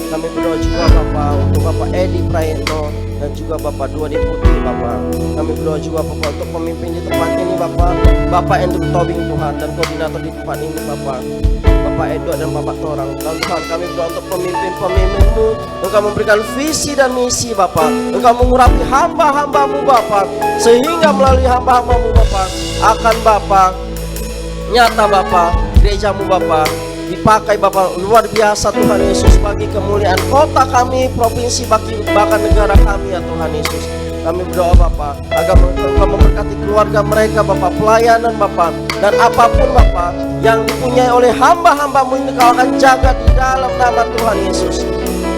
Kami berdoa juga Bapak untuk Bapak Edi Prayetno dan juga Bapak Dua Deputi Bapak. Kami berdoa juga Bapak untuk pemimpin di tempat ini Bapak, Bapak Andrew Tobing Tuhan, dan koordinator di tempat ini Bapak, Bapak Edward dan Bapak Torang. Dan Tuhan kami berdoa untuk pemimpin-pemimpin-Mu, Engkau memberikan visi dan misi Bapak, Engkau mengurapi hamba-hamba-Mu Bapak, sehingga melalui hamba-hamba-Mu Bapak akan Bapak nyata Bapak gereja-Mu Bapak dipakai Bapak luar biasa Tuhan Yesus bagi kemuliaan kota kami, provinsi, bahkan negara kami ya Tuhan Yesus. Kami berdoa Bapak agar Engkau memberkati keluarga mereka Bapak, pelayanan Bapak, dan apapun Bapak yang dipunyai oleh hamba-hamba-Mu ini Engkau akan jaga di dalam nama Tuhan Yesus.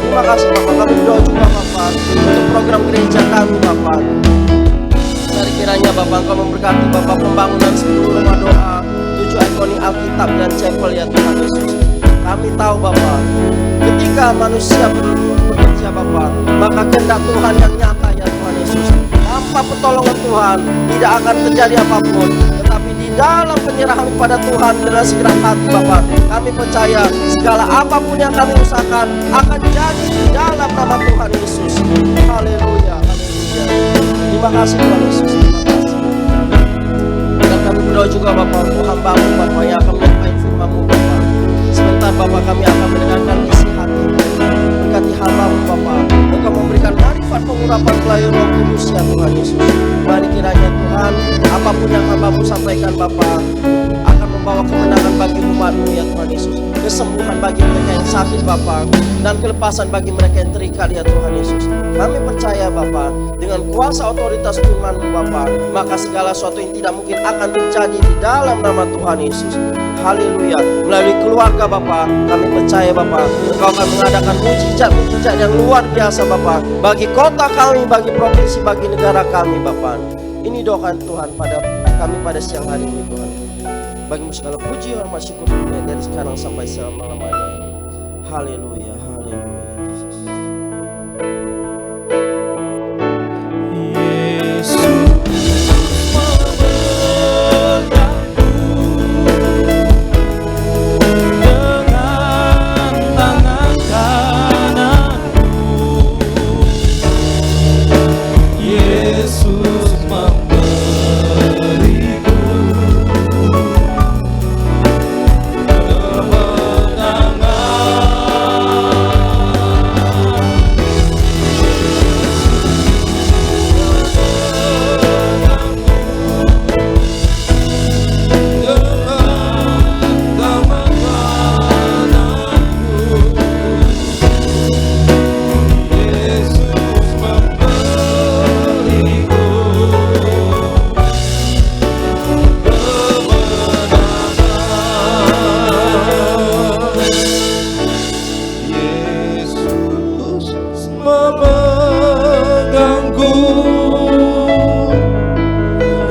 Terima kasih Bapak. Kami berdoa juga Bapak untuk program Bapak. Mari kiranya Bapak Engkau memberkati Bapak pembangunan seluruh rumah doa 7 ikonik Alkitab dan Chapel ya Tuhan Yesus. Kami tahu Bapak, ketika manusia bekerja Bapak, maka kehendak Tuhan yang nyata ya Tuhan Yesus. Tanpa pertolongan Tuhan tidak akan terjadi apapun. Tetapi di dalam penyerahan kepada Tuhan dengan segenap hati Bapak, kami percaya segala apapun yang kami usahakan akan jadi di dalam nama Tuhan Yesus. Haleluya, haleluya. Terima kasih Tuhan Yesus. Terima kasih. Dan kami berdoa juga Bapak untuk hamba-Mu Bapak yang akan menyampaikan firman-Mu Bapak. Sebentar Bapak kami akan mendengarkan isi hati. Berkati hamba-Mu Bapak. Engkau memberikan marifat pengurapan melalui Roh Kudus ya Tuhan Yesus. Mari kiranya Tuhan, apapun yang hamba-Mu sampaikan Bapak akan membawa kemenangan bagi umat-Mu ya Tuhan Yesus. Kesembuhan bagi mereka yang sakit Bapak, dan kelepasan bagi mereka yang terikat ya Tuhan Yesus. Kami percaya Bapak, dengan kuasa otoritas firman-Mu Bapak, maka segala sesuatu yang tidak mungkin akan terjadi di dalam nama Tuhan Yesus. Haleluya. Melalui keluarga Bapak, kami percaya Bapak, Engkau akan mengadakan mujizat-mujizat yang luar biasa Bapak, bagi kota kami, bagi provinsi, bagi negara kami Bapak. Ini doa Tuhan pada kami pada siang hari ini Tuhan. Bagimu segala puji, hormat, syukur dunia dari sekarang sampai selama-lamanya. Haleluya, haleluya. Yesus memberiku kemenangan. Yesus memegangku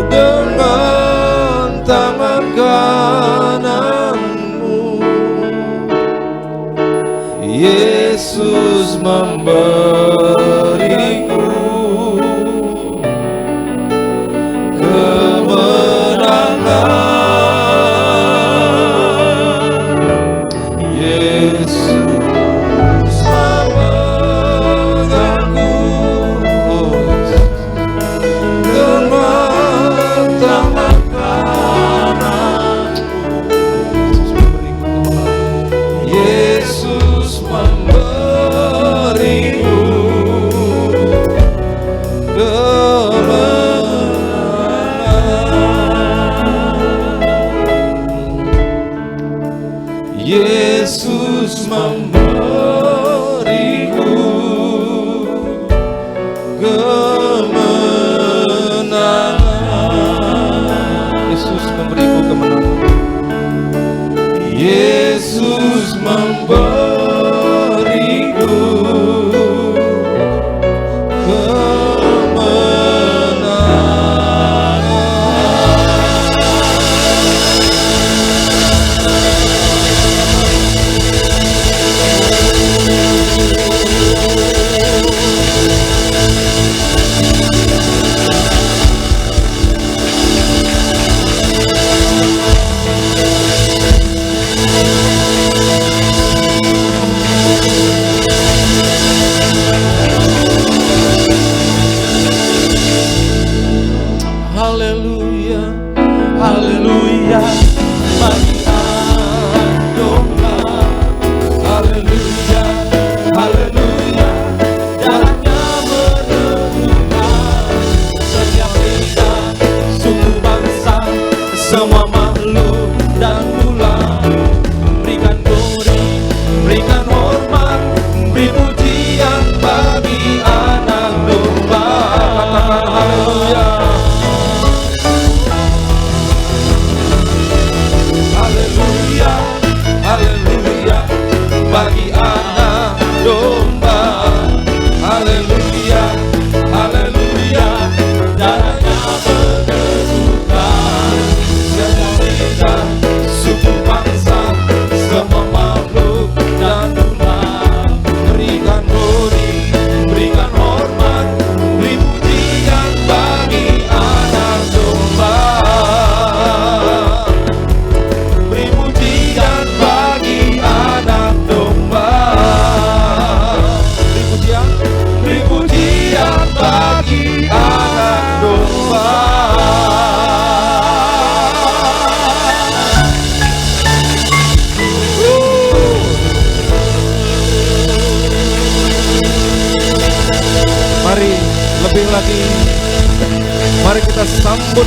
dengan tangan kananku. Yesus memberiku kemenangan. Yesus memberiku kemenangan. Yesus memberiku kemenangan. Yesus memberiku haleluya, haleluya, bagi doa, haleluya, haleluya, jalannya menemukan Mari lebih lagi, mari kita sambut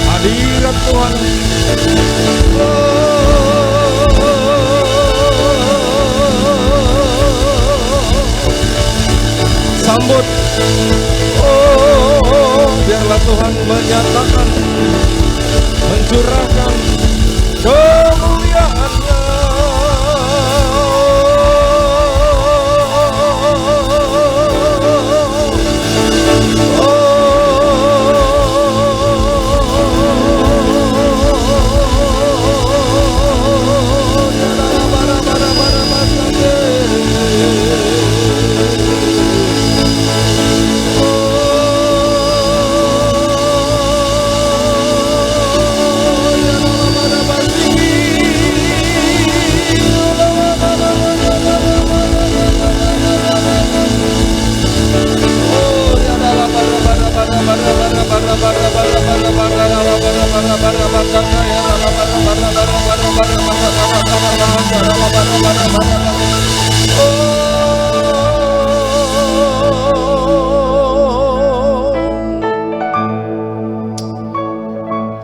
hadirat Tuhan. Sambut, biarlah Tuhan menyatakan, mencurahkan kemuliaan-Nya.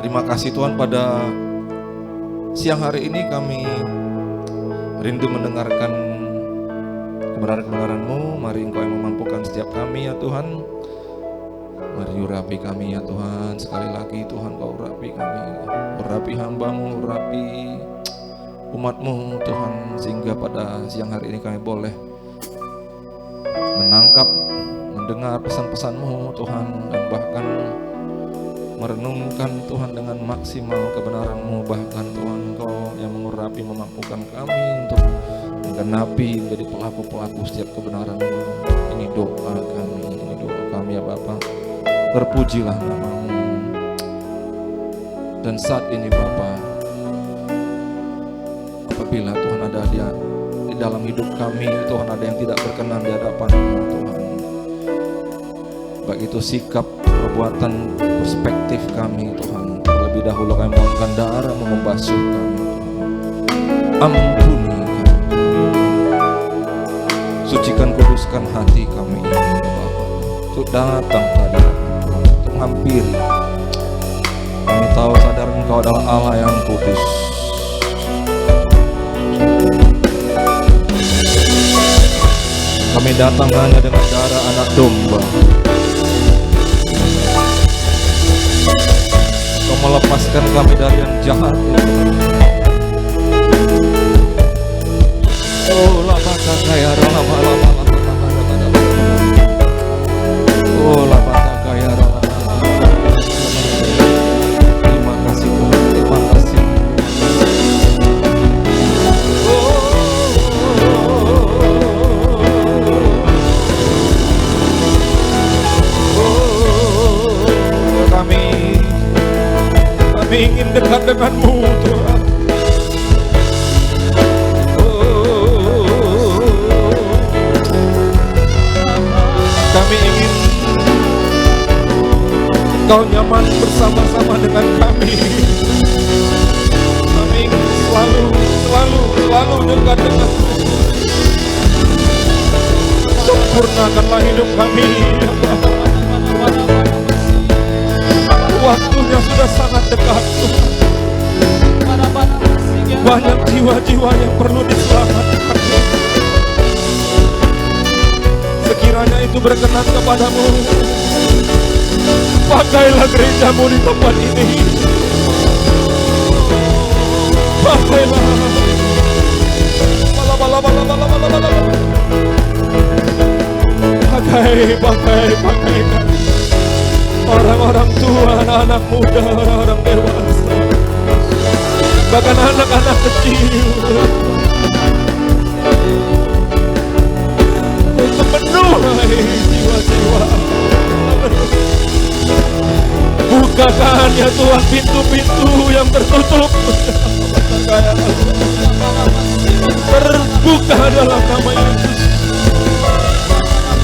Terima kasih Tuhan, pada siang hari ini kami rindu mendengarkan kebenaran-kebenaran-Mu. Mari Engkau yang memampukan setiap kami ya Tuhan. Mari urapi kami ya Tuhan. Sekali lagi Tuhan, Kau urapi kami, urapi hamba-Mu, urapi umat-Mu Tuhan, sehingga pada siang hari ini kami boleh menangkap, mendengar pesan-pesan-Mu Tuhan, dan bahkan merenungkan Tuhan dengan maksimal kebenaran-Mu. Bahkan Tuhan, Engkau yang mengurapi, memampukan kami untuk menggenapi, menjadi pelaku-pelaku setiap kebenaran-Mu. Ini doa kami ya Bapa. Berpujilah nama-Mu. Dan saat ini Bapa, apabila Tuhan ada di dalam hidup kami, Tuhan ada yang tidak berkenan di hadapan-Mu Tuhan, baik itu sikap, perbuatan, perspektif kami Tuhan, terlebih dahulu kami mohonkan darah-Mu membasuh kami Tuhan. Ampuni kami, sucikan, kuduskan hati kami ini Bapa, untuk datang hadirat Tuhan, untuk menghampiri. Kami tahu sadar Engkau adalah Allah yang kudus. Kami datang hanya dengan darah anak domba. Kau melepaskan kami dari yang jahat. Oh, labaka kaya lama. Oh, labaka kaya lama. Terima kasih Tuhan, terima kasih. Kami ingin dekat dengan-Mu Tuhan. Kami ingin Kau nyaman bersama-sama dengan kami. Kami ingin selalu dekat dengan-Mu. Sempurnakanlah hidup kami. Waktunya sudah sangat dekat Tuhan. Banyak jiwa-jiwa yang perlu diselamatkan. Sekiranya itu berkenan kepadamu, pakailah gereja-Mu di tempat ini. Pakailah. Pakai orang-orang tua, anak-anak muda, orang-orang dewasa, bahkan anak-anak kecil, untuk menuai jiwa-jiwa. Bukakan ya Tuhan pintu-pintu yang tertutup. Terbuka dalam nama Yesus.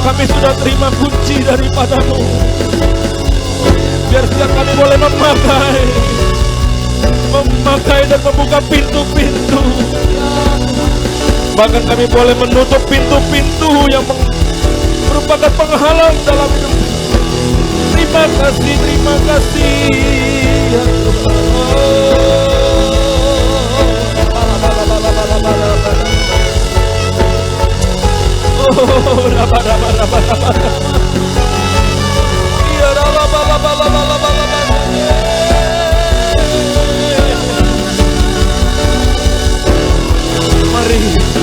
Kami sudah terima kunci daripada-Mu. Biar setiap kami boleh memakai dan membuka pintu-pintu Bahkan kami boleh menutup pintu-pintu yang merupakan penghalang dalam hidup. Terima kasih ya Tuhan.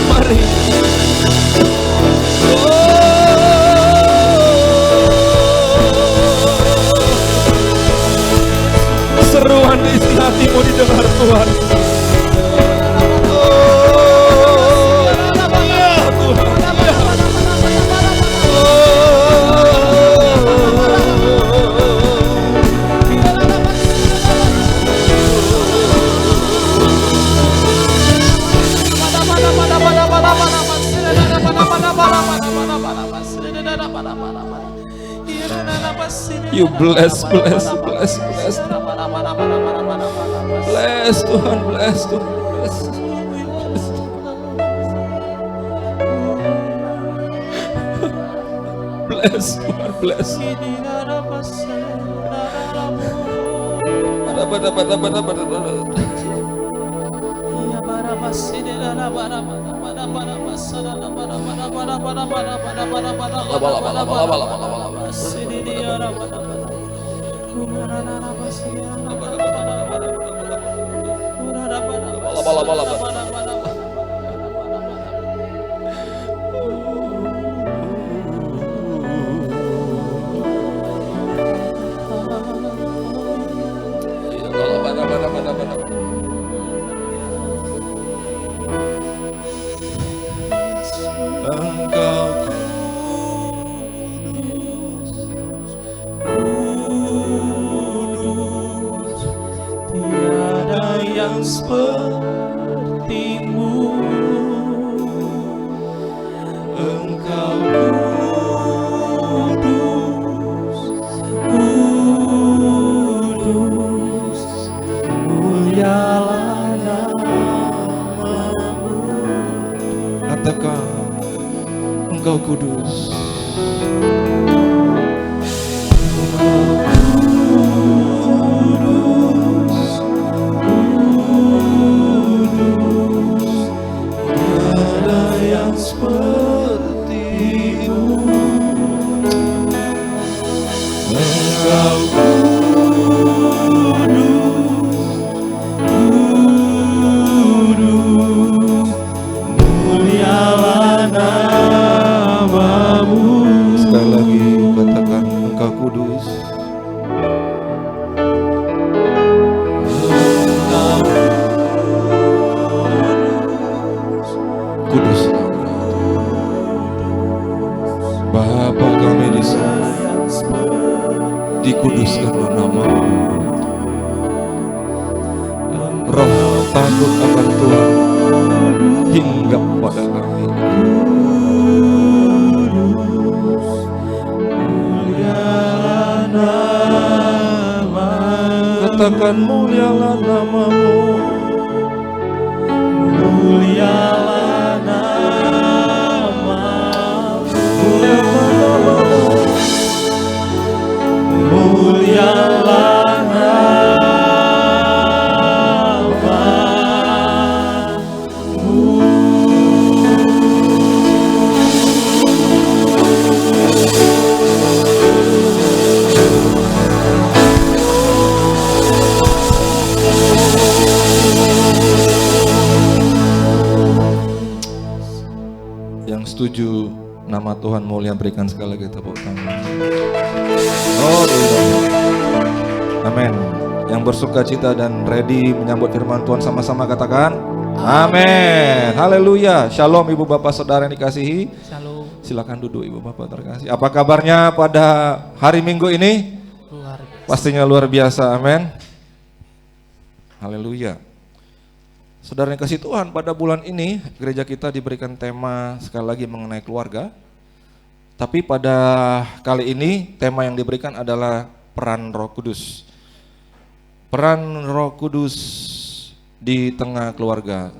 Mari. Seruan isi hatimu didengar Tuhan. You bless Tuhan, bless. Bless Tuhan, bless. Engkau kudus. Tiada yang seperti-Mu. Engkau kudus, mulialah nama-Mu. Sekali lagi katakan, Engkau kudus. Kuduslah Bapa kami di surga, dikuduskanlah nama-Mu. Roh takut akan Tuhan hinggap pada kami. Katakan mulialah nama-Mu. Mulialah nama-Mu. Mulialah setuju nama Tuhan mulia, berikan sekali lagi tepuk tangan. Oh, amin. Yang bersuka cita dan ready menyambut firman Tuhan sama-sama katakan amin. Haleluya. Shalom ibu bapak saudara yang dikasihi. Shalom. Silakan duduk ibu bapak terkasih. Apa kabarnya pada hari Minggu ini? Luar biasa. Pastinya luar biasa. Amin. Haleluya. Saudara yang kasih Tuhan, pada bulan ini gereja kita diberikan tema sekali lagi mengenai keluarga. Tapi pada kali ini tema yang diberikan adalah peran Roh Kudus. Peran Roh Kudus di tengah keluarga.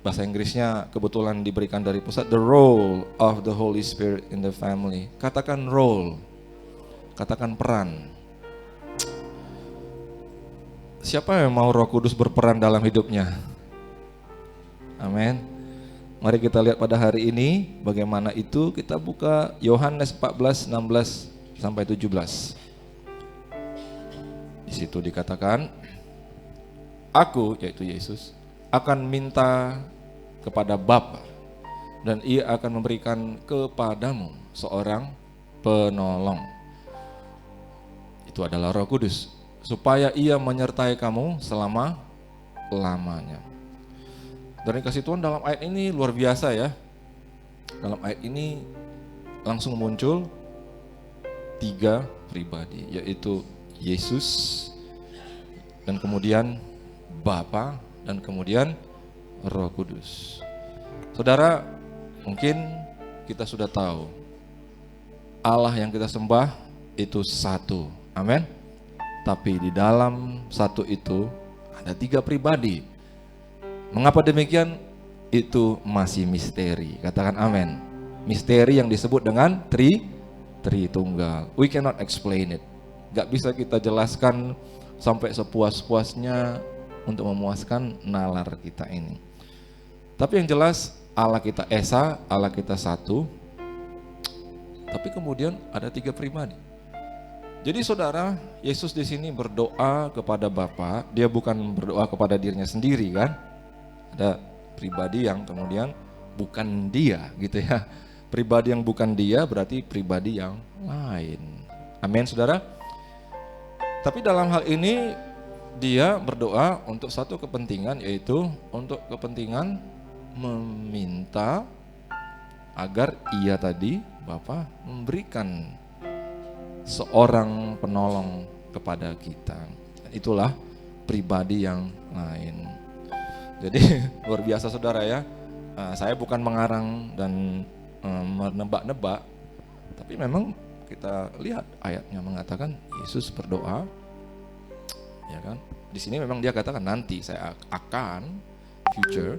bahasa Inggrisnya kebetulan diberikan dari pusat, the role of the Holy Spirit in the family. Katakan role, katakan peran. Siapa yang mau Roh Kudus berperan dalam hidupnya? Amin. Mari kita lihat pada hari ini bagaimana itu. Kita buka Yohanes 14, 16 sampai 17. Di situ dikatakan, Aku, yaitu Yesus, akan minta kepada Bapa, dan Ia akan memberikan kepadamu seorang penolong. Itu adalah Roh Kudus, supaya Ia menyertai kamu selama-lamanya. Dan kasih Tuhan dalam ayat ini luar biasa ya. Dalam ayat ini langsung muncul 3 pribadi, yaitu Yesus, dan kemudian Bapa, dan kemudian Roh Kudus. Saudara, mungkin kita sudah tahu Allah yang kita sembah itu satu, amin. Tapi di dalam satu itu ada 3 pribadi. Mengapa demikian? Itu masih misteri. Katakan amin. Misteri yang disebut dengan Tritunggal. We cannot explain it. Gak bisa kita jelaskan sampai sepuas-puasnya untuk memuaskan nalar kita ini. Tapi yang jelas Allah kita Esa, Allah kita satu. Tapi kemudian ada 3 pribadi. Jadi saudara, Yesus di sini berdoa kepada Bapa. Dia bukan berdoa kepada dirinya sendiri kan? Ada pribadi yang kemudian bukan dia gitu ya. Pribadi yang bukan dia berarti pribadi yang lain. Amin saudara. Tapi dalam hal ini dia berdoa untuk satu kepentingan, yaitu untuk kepentingan meminta agar ia tadi, Bapa, memberikan seorang penolong kepada kita. Itulah pribadi yang lain. Jadi luar biasa saudara ya. Saya bukan mengarang dan menebak-nebak, tapi memang kita lihat ayatnya mengatakan Yesus berdoa. Ya kan? Di sini memang dia katakan nanti saya akan, future.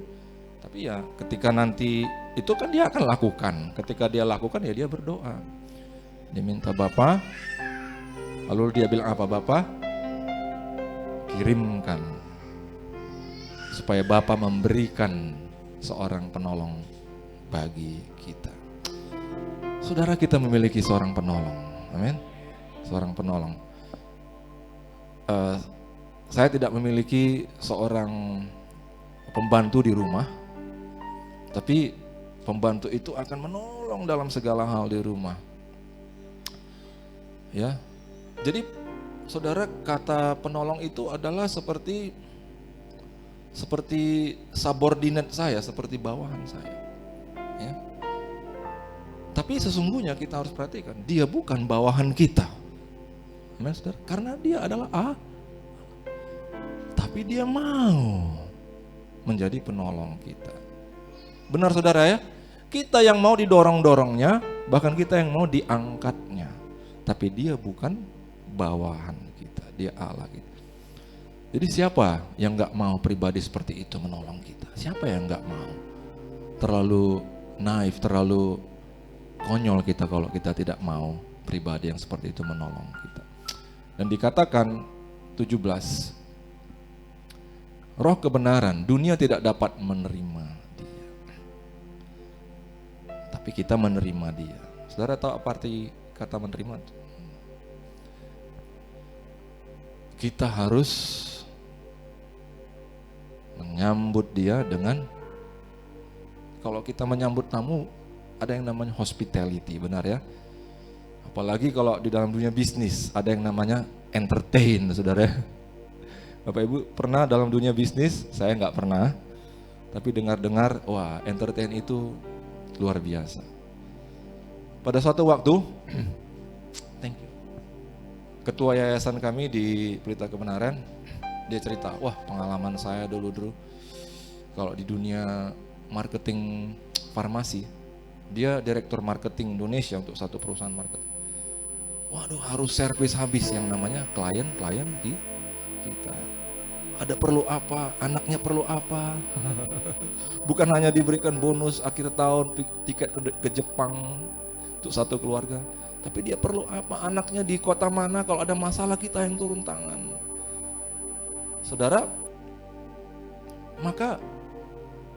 Tapi ya ketika nanti itu kan dia akan lakukan. Ketika dia lakukan ya dia berdoa. Dia minta Bapa. Lalu dia bilang apa Bapa? Kirimkan. Supaya Bapa memberikan seorang penolong bagi kita. Saudara, kita memiliki seorang penolong. Amin. Seorang penolong. Saya tidak memiliki seorang pembantu di rumah, tapi pembantu itu akan menolong dalam segala hal di rumah. Ya, jadi saudara, kata penolong itu adalah seperti subordinate saya, seperti bawahan saya. Ya. Tapi sesungguhnya kita harus perhatikan, dia bukan bawahan kita. Amin, saudara, karena dia adalah tapi dia mau menjadi penolong kita. Benar saudara ya? Kita yang mau didorong-dorongnya, bahkan kita yang mau diangkatnya. Tapi dia bukan bawahan kita, dia Allah kita. Jadi siapa yang gak mau pribadi seperti itu menolong kita? Siapa yang gak mau? Terlalu naif, terlalu konyol kita kalau kita tidak mau pribadi yang seperti itu menolong kita. Dan dikatakan 17, Roh kebenaran, dunia tidak dapat menerima dia, tapi kita menerima dia. Saudara tahu apa arti kata menerima? Kita harus menyambut dia dengan, kalau kita menyambut tamu, ada yang namanya hospitality, benar ya? Apalagi kalau di dalam dunia bisnis, ada yang namanya entertain, saudara. Bapak Ibu pernah dalam dunia bisnis? Saya nggak pernah, tapi dengar-dengar, wah entertain itu luar biasa. Pada suatu waktu, thank you, ketua yayasan kami di Pelita Kebenaran, dia cerita, wah pengalaman saya dulu kalau di dunia marketing farmasi, dia direktur marketing Indonesia untuk satu perusahaan marketing. Waduh, harus servis habis yang namanya klien di kita. ada perlu apa, anaknya perlu apa. Bukan hanya diberikan bonus akhir tahun, tiket ke Jepang untuk satu keluarga. Tapi dia perlu apa, anaknya di kota mana, kalau ada masalah kita yang turun tangan. Saudara, maka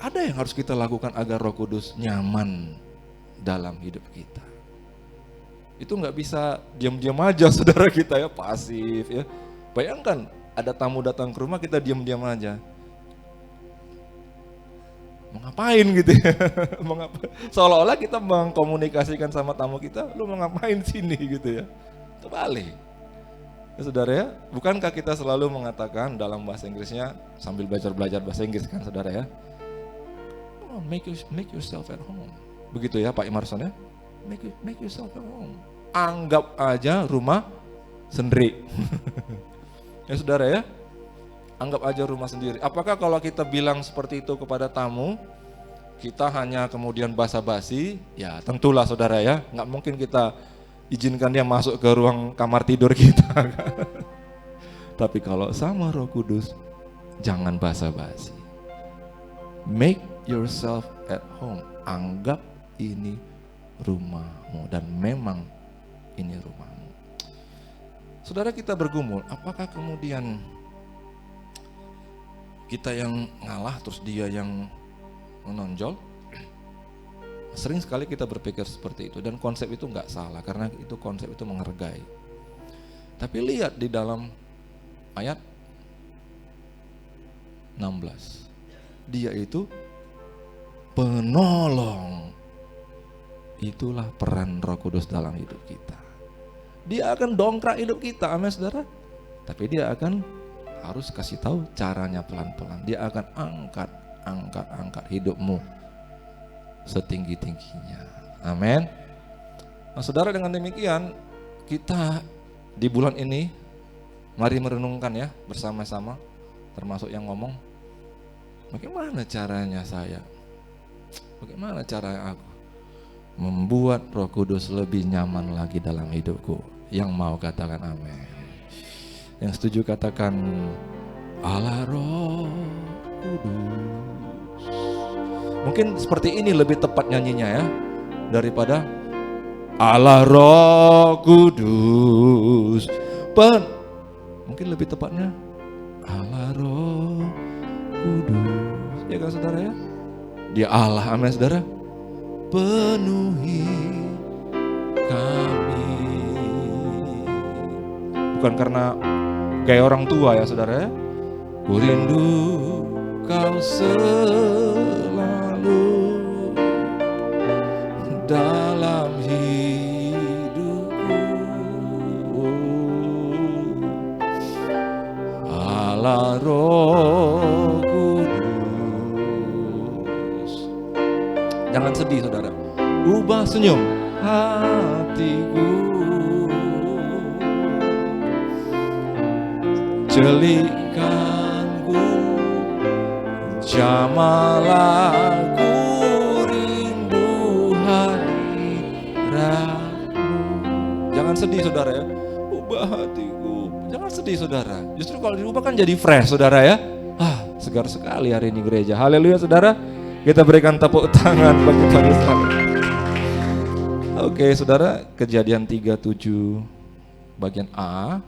ada yang harus kita lakukan agar Roh Kudus nyaman dalam hidup kita. Itu nggak bisa diam-diam aja saudara kita ya, pasif ya. Bayangkan ada tamu datang ke rumah kita diam-diam aja. Mau ngapain gitu ya? Seolah-olah kita mengkomunikasikan sama tamu kita, lu mau ngapain sini gitu ya. Terbalik. Ya, saudara ya, bukankah kita selalu mengatakan dalam bahasa Inggrisnya sambil belajar bahasa Inggris kan saudara ya? Oh, make yourself at home. Begitu ya Pak Imarson ya? Make yourself at home. Anggap aja rumah sendiri. Ya saudara ya, anggap aja rumah sendiri. Apakah kalau kita bilang seperti itu kepada tamu, kita hanya kemudian basa-basi? Ya tentulah saudara ya, nggak mungkin kita izinkan dia masuk ke ruang kamar tidur kita. Tapi kalau sama Roh Kudus, jangan basa-basi. Make yourself at home. Anggap ini rumahmu, dan memang ini rumahmu. Saudara, kita bergumul, apakah kemudian kita yang ngalah terus dia yang menonjol? Sering sekali kita berpikir seperti itu, dan konsep itu nggak salah karena itu konsep itu menghargai. Tapi lihat di dalam ayat 16, dia itu penolong. Itulah peran Roh Kudus dalam hidup kita. Dia akan dongkrak hidup kita, amin saudara. Tapi dia akan harus kasih tahu caranya pelan-pelan. Dia akan angkat hidupmu setinggi-tingginya. Amin. Nah saudara, dengan demikian kita di bulan ini mari merenungkan ya bersama-sama, termasuk yang ngomong, bagaimana caranya saya? Bagaimana cara aku membuat Roh Kudus lebih nyaman lagi dalam hidupku? Yang mau katakan amin. Yang setuju katakan Allah Roh Kudus. Mungkin seperti ini lebih tepat nyanyinya ya, daripada Allah Roh Kudus. Mungkin lebih tepatnya Allah Roh Kudus. Ya kan saudara ya? Dia Allah, amin saudara. Penuhi kami. Bukan karena gaya orang tua ya saudara ya. Ku rindu kau selalu dalam hidupku. Allah Roh Kudus. Jangan sedih saudara. Ubah senyum hatiku. Jelikanku, jamalah,ku rindu hadiratmu. Jangan sedih saudara ya. Ubah hatiku. Jangan sedih saudara. Justru kalau diubah kan jadi fresh saudara ya. Segar sekali hari ini gereja. Haleluya saudara. Kita berikan tepuk tangan bagi Tuhan. Oke saudara, Kejadian 37 bagian A.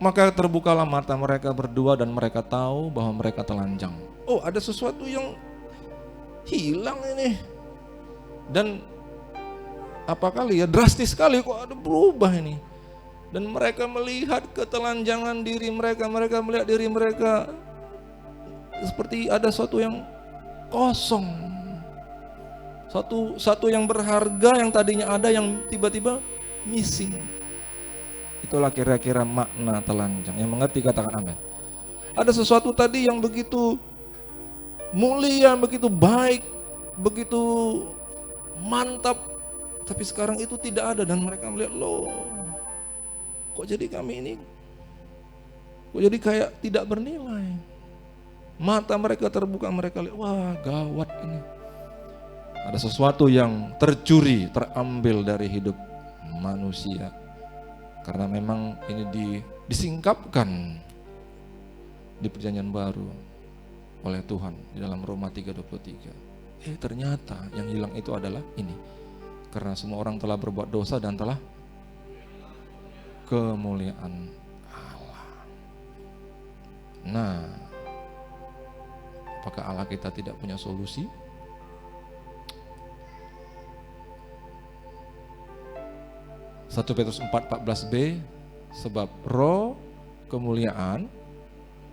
Maka terbukalah mata mereka berdua dan mereka tahu bahwa mereka telanjang. Oh, ada sesuatu yang hilang ini. Dan apa kali ya, drastis sekali kok ada berubah ini. Dan mereka melihat ketelanjangan diri mereka, mereka melihat diri mereka seperti ada sesuatu yang kosong. Satu yang berharga yang tadinya ada yang tiba-tiba missing. Itulah kira-kira makna telanjang. Yang mengerti katakan amin. Ada sesuatu tadi yang begitu mulia, begitu baik, begitu mantap, tapi sekarang itu tidak ada. Dan mereka melihat, loh, kok jadi kami ini, kok jadi kayak tidak bernilai. Mata mereka terbuka, mereka lihat, wah gawat ini. Ada sesuatu yang tercuri, terambil dari hidup manusia. Karena memang ini disingkapkan di perjanjian baru oleh Tuhan di dalam Roma 3:23. Ternyata yang hilang itu adalah ini. Karena semua orang telah berbuat dosa dan telah kemuliaan Allah. Nah, apakah Allah kita tidak punya solusi? 1 Petrus 4:14b, sebab roh kemuliaan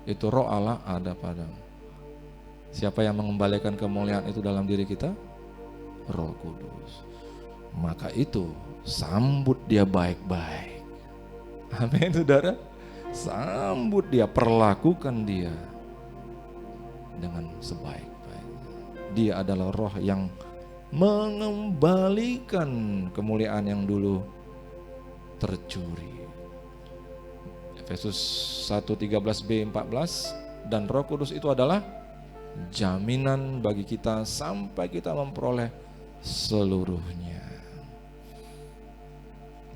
itu roh Allah ada padamu. Siapa yang mengembalikan kemuliaan itu dalam diri kita? Roh Kudus. Maka itu sambut dia baik-baik. Amin, saudara. Sambut dia, perlakukan dia dengan sebaik-baiknya. Dia adalah roh yang mengembalikan kemuliaan yang dulu tercuri. Efesus 1:13b-14, dan Roh Kudus itu adalah jaminan bagi kita sampai kita memperoleh seluruhnya.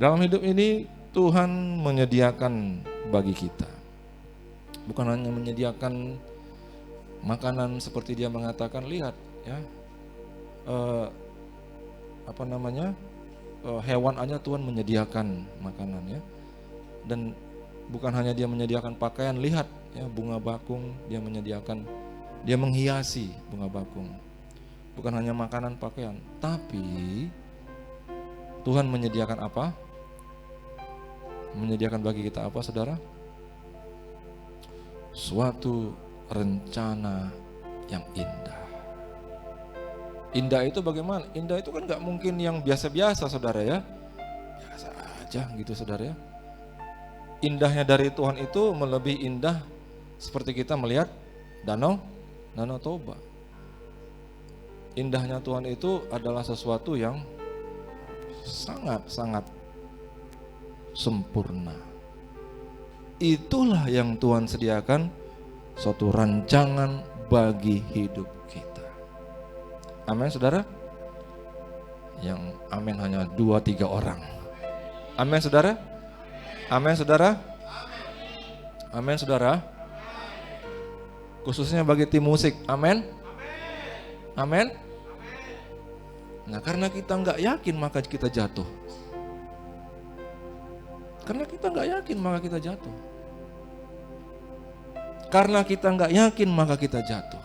Dalam hidup ini Tuhan menyediakan bagi kita, bukan hanya menyediakan makanan seperti dia mengatakan, lihat ya, hewan aja Tuhan menyediakan makanan ya. Dan bukan hanya dia menyediakan pakaian, lihat ya, bunga bakung dia menyediakan, dia menghiasi bunga bakung. Bukan hanya makanan, pakaian, tapi Tuhan menyediakan apa? Menyediakan bagi kita apa, saudara? Suatu rencana yang indah. Indah itu bagaimana? Indah itu kan gak mungkin yang biasa-biasa, saudara ya. Biasa aja gitu, saudara ya. Indahnya dari Tuhan itu melebihi indah seperti kita melihat Danau Toba. Indahnya Tuhan itu adalah sesuatu yang sangat-sangat sempurna. Itulah yang Tuhan sediakan, suatu rancangan bagi hidup kita. Amin, saudara. Yang amin hanya 2-3 orang. Amin, saudara. Amin, saudara. Amin, saudara. Khususnya bagi tim musik. Amin. Amin. Nah, karena kita nggak yakin maka kita jatuh. Karena kita nggak yakin maka kita jatuh. Karena kita nggak yakin maka kita jatuh.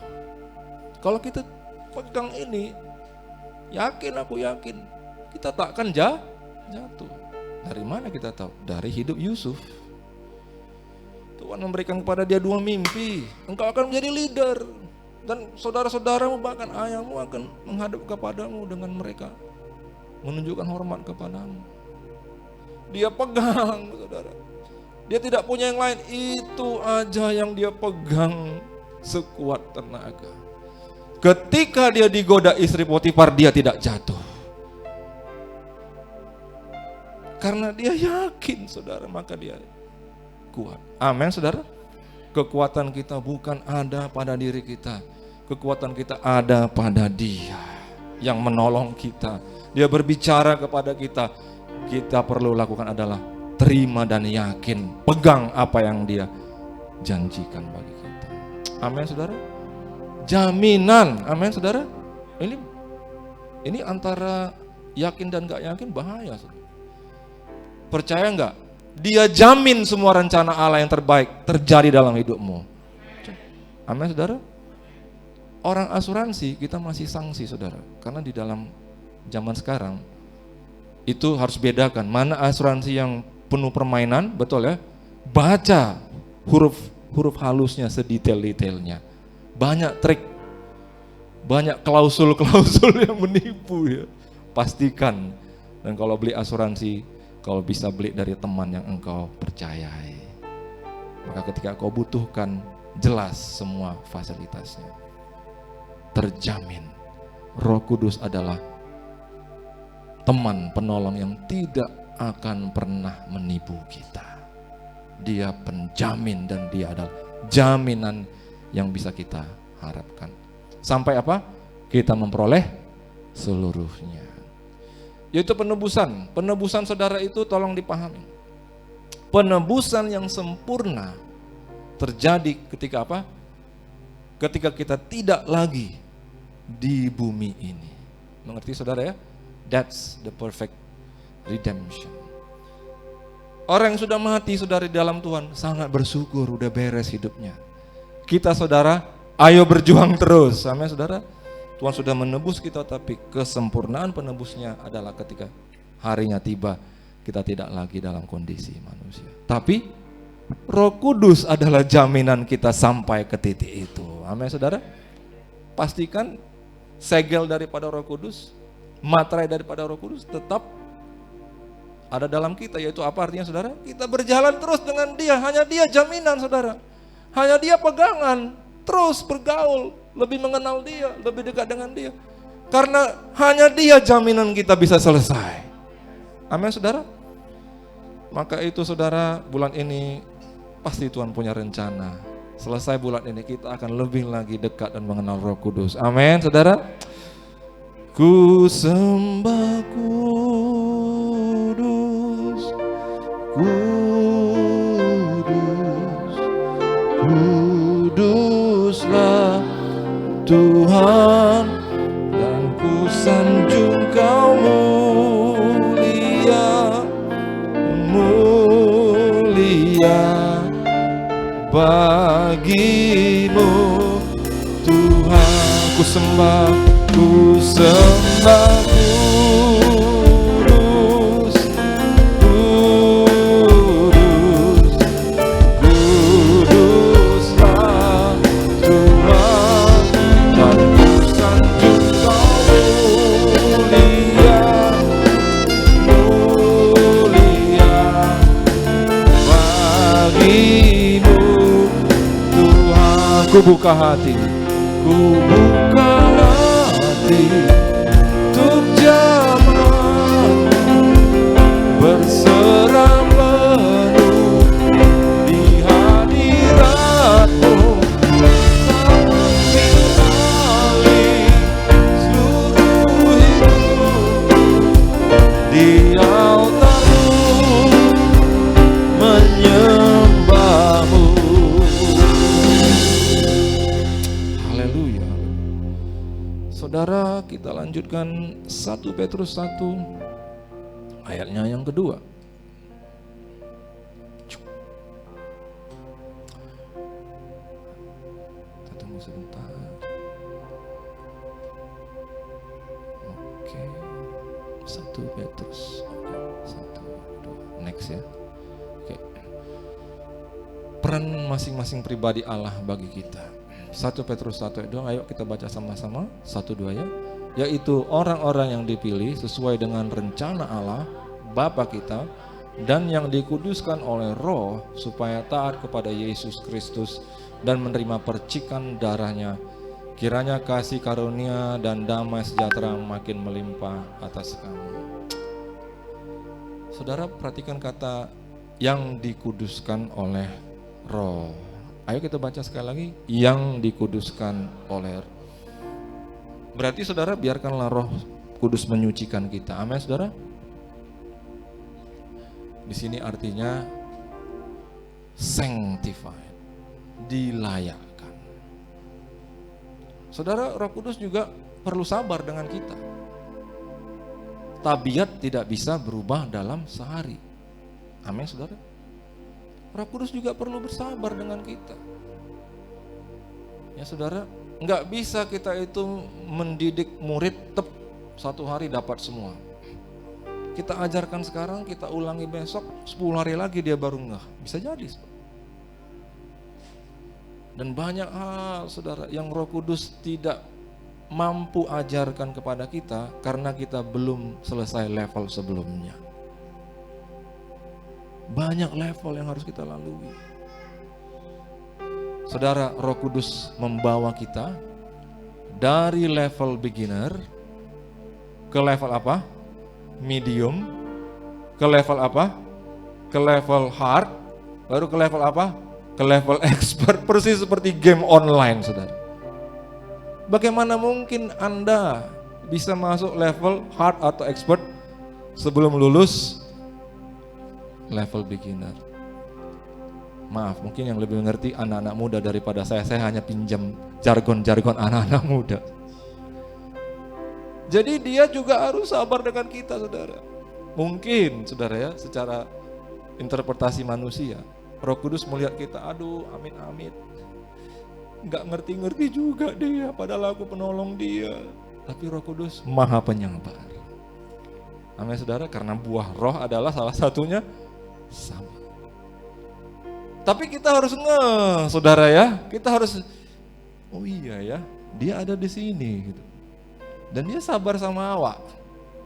Kalau kita pegang ini, aku yakin, kita takkan jatuh. Dari mana kita tahu? Dari hidup Yusuf. Tuhan memberikan kepada dia 2 mimpi. Engkau akan menjadi leader, dan saudara-saudaramu bahkan ayahmu akan menghadap kepadamu dengan mereka menunjukkan hormat kepadamu. Dia pegang, saudara. Dia tidak punya yang lain, itu aja yang dia pegang sekuat tenaga. Ketika dia digoda istri Potifar, dia tidak jatuh. Karena dia yakin, saudara, maka dia kuat. Amin, saudara. Kekuatan kita bukan ada pada diri kita. Kekuatan kita ada pada Dia yang menolong kita. Dia berbicara kepada kita. Kita perlu lakukan adalah terima dan yakin, pegang apa yang Dia janjikan bagi kita. Amin, saudara. Jaminan, amin, saudara. Ini antara yakin dan gak yakin bahaya, saudara. Percaya gak? Dia jamin semua rencana Allah yang terbaik terjadi dalam hidupmu. Amin, saudara. Orang asuransi kita masih sanksi, saudara. Karena di dalam zaman sekarang itu harus bedakan mana asuransi yang penuh permainan, betul ya. Baca huruf halusnya sedetail-detailnya. Banyak trik, banyak klausul-klausul yang menipu ya. Pastikan. Dan kalau beli asuransi, kalau bisa beli dari teman yang engkau percayai. Maka ketika kau butuhkan, jelas semua fasilitasnya. Terjamin. Roh Kudus adalah teman penolong yang tidak akan pernah menipu kita. Dia penjamin dan dia adalah jaminan yang bisa kita harapkan. Sampai apa? Kita memperoleh seluruhnya. Yaitu penebusan. Penebusan, saudara, itu tolong dipahami. Penebusan yang sempurna terjadi ketika apa? Ketika kita tidak lagi di bumi ini. Mengerti saudara ya? That's the perfect redemption. Orang yang sudah mati saudara di dalam Tuhan sangat bersyukur udah beres hidupnya. Kita saudara, ayo berjuang terus. Amin saudara. Tuhan sudah menebus kita, tapi kesempurnaan penebusnya adalah ketika harinya tiba, kita tidak lagi dalam kondisi manusia. Tapi Roh Kudus adalah jaminan kita sampai ke titik itu. Amin saudara. Pastikan segel daripada Roh Kudus, materai daripada Roh Kudus tetap ada dalam kita. Yaitu apa artinya saudara? Kita berjalan terus dengan Dia. Hanya Dia jaminan saudara. Hanya Dia pegangan. Terus bergaul, lebih mengenal Dia, lebih dekat dengan Dia. Karena hanya Dia jaminan kita bisa selesai. Amin saudara. Maka itu saudara, bulan ini pasti Tuhan punya rencana. Selesai bulan ini kita akan lebih lagi dekat dan mengenal Roh Kudus. Amin saudara. Ku sembah kudus, kudus, kuduslah Tuhan, dan ku sanjung Kau mulia, mulia bagimu Tuhan. Ku sembah kudus, kudus, kuduslah Tuhan, dan ku sanjung Kau mulia, mulia bagimu Tuhan. Ku buka hati, ku buka hati untuk jamaah, berserah penuh di hadirat-Mu, mengalih seluruh hidup di altar-Mu, menyembah-Mu. Haleluya. Saudara, kita lanjutkan 1 Petrus 1 ayatnya yang kedua. Kita tunggu sebentar. Oke. 1 Petrus. Oke, 1, 2. Next ya. Oke. Peran masing-masing pribadi Allah bagi kita. 1 Petrus 1 ayat 2, ayo kita baca sama-sama 1-2 ya. Yaitu orang-orang yang dipilih sesuai dengan rencana Allah Bapa kita, dan yang dikuduskan oleh Roh supaya taat kepada Yesus Kristus dan menerima percikan darahnya. Kiranya kasih karunia dan damai sejahtera makin melimpah atas kamu. Saudara, perhatikan kata yang dikuduskan oleh Roh. Ayo kita baca sekali lagi, yang dikuduskan oleh. Berarti saudara, biarkanlah Roh Kudus menyucikan kita. Amin saudara. Di sini artinya sanctified, dilayakkan. Saudara, Roh Kudus juga perlu sabar dengan kita. Tabiat tidak bisa berubah dalam sehari. Amin saudara. Roh Kudus juga perlu bersabar dengan kita. Ya saudara, nggak bisa kita itu mendidik murid satu hari dapat semua. Kita ajarkan sekarang, kita ulangi besok, 10 hari lagi dia baru ngeh. Bisa jadi. Dan banyak hal saudara yang Roh Kudus tidak mampu ajarkan kepada kita karena kita belum selesai level sebelumnya. Banyak level yang harus kita lalui. Saudara, Roh Kudus membawa kita dari level beginner ke level apa? Medium. Ke level apa? Ke level hard. Baru ke level apa? Ke level expert. Persis seperti game online, saudara. Bagaimana mungkin Anda bisa masuk level hard atau expert sebelum lulus level beginner? Maaf, mungkin yang lebih mengerti anak-anak muda daripada saya hanya pinjam jargon-jargon anak-anak muda. Jadi dia juga harus sabar dengan kita, saudara. Mungkin, saudara ya, secara interpretasi manusia, Roh Kudus melihat kita, aduh amit-amit, nggak ngerti-ngerti juga dia, padahal aku penolong dia. Tapi Roh Kudus Maha Penyabar. Amin, saudara, karena buah roh adalah salah satunya sabar. Tapi kita harus saudara ya, kita harus, oh iya ya, dia ada di sini gitu. Dan dia sabar sama awak.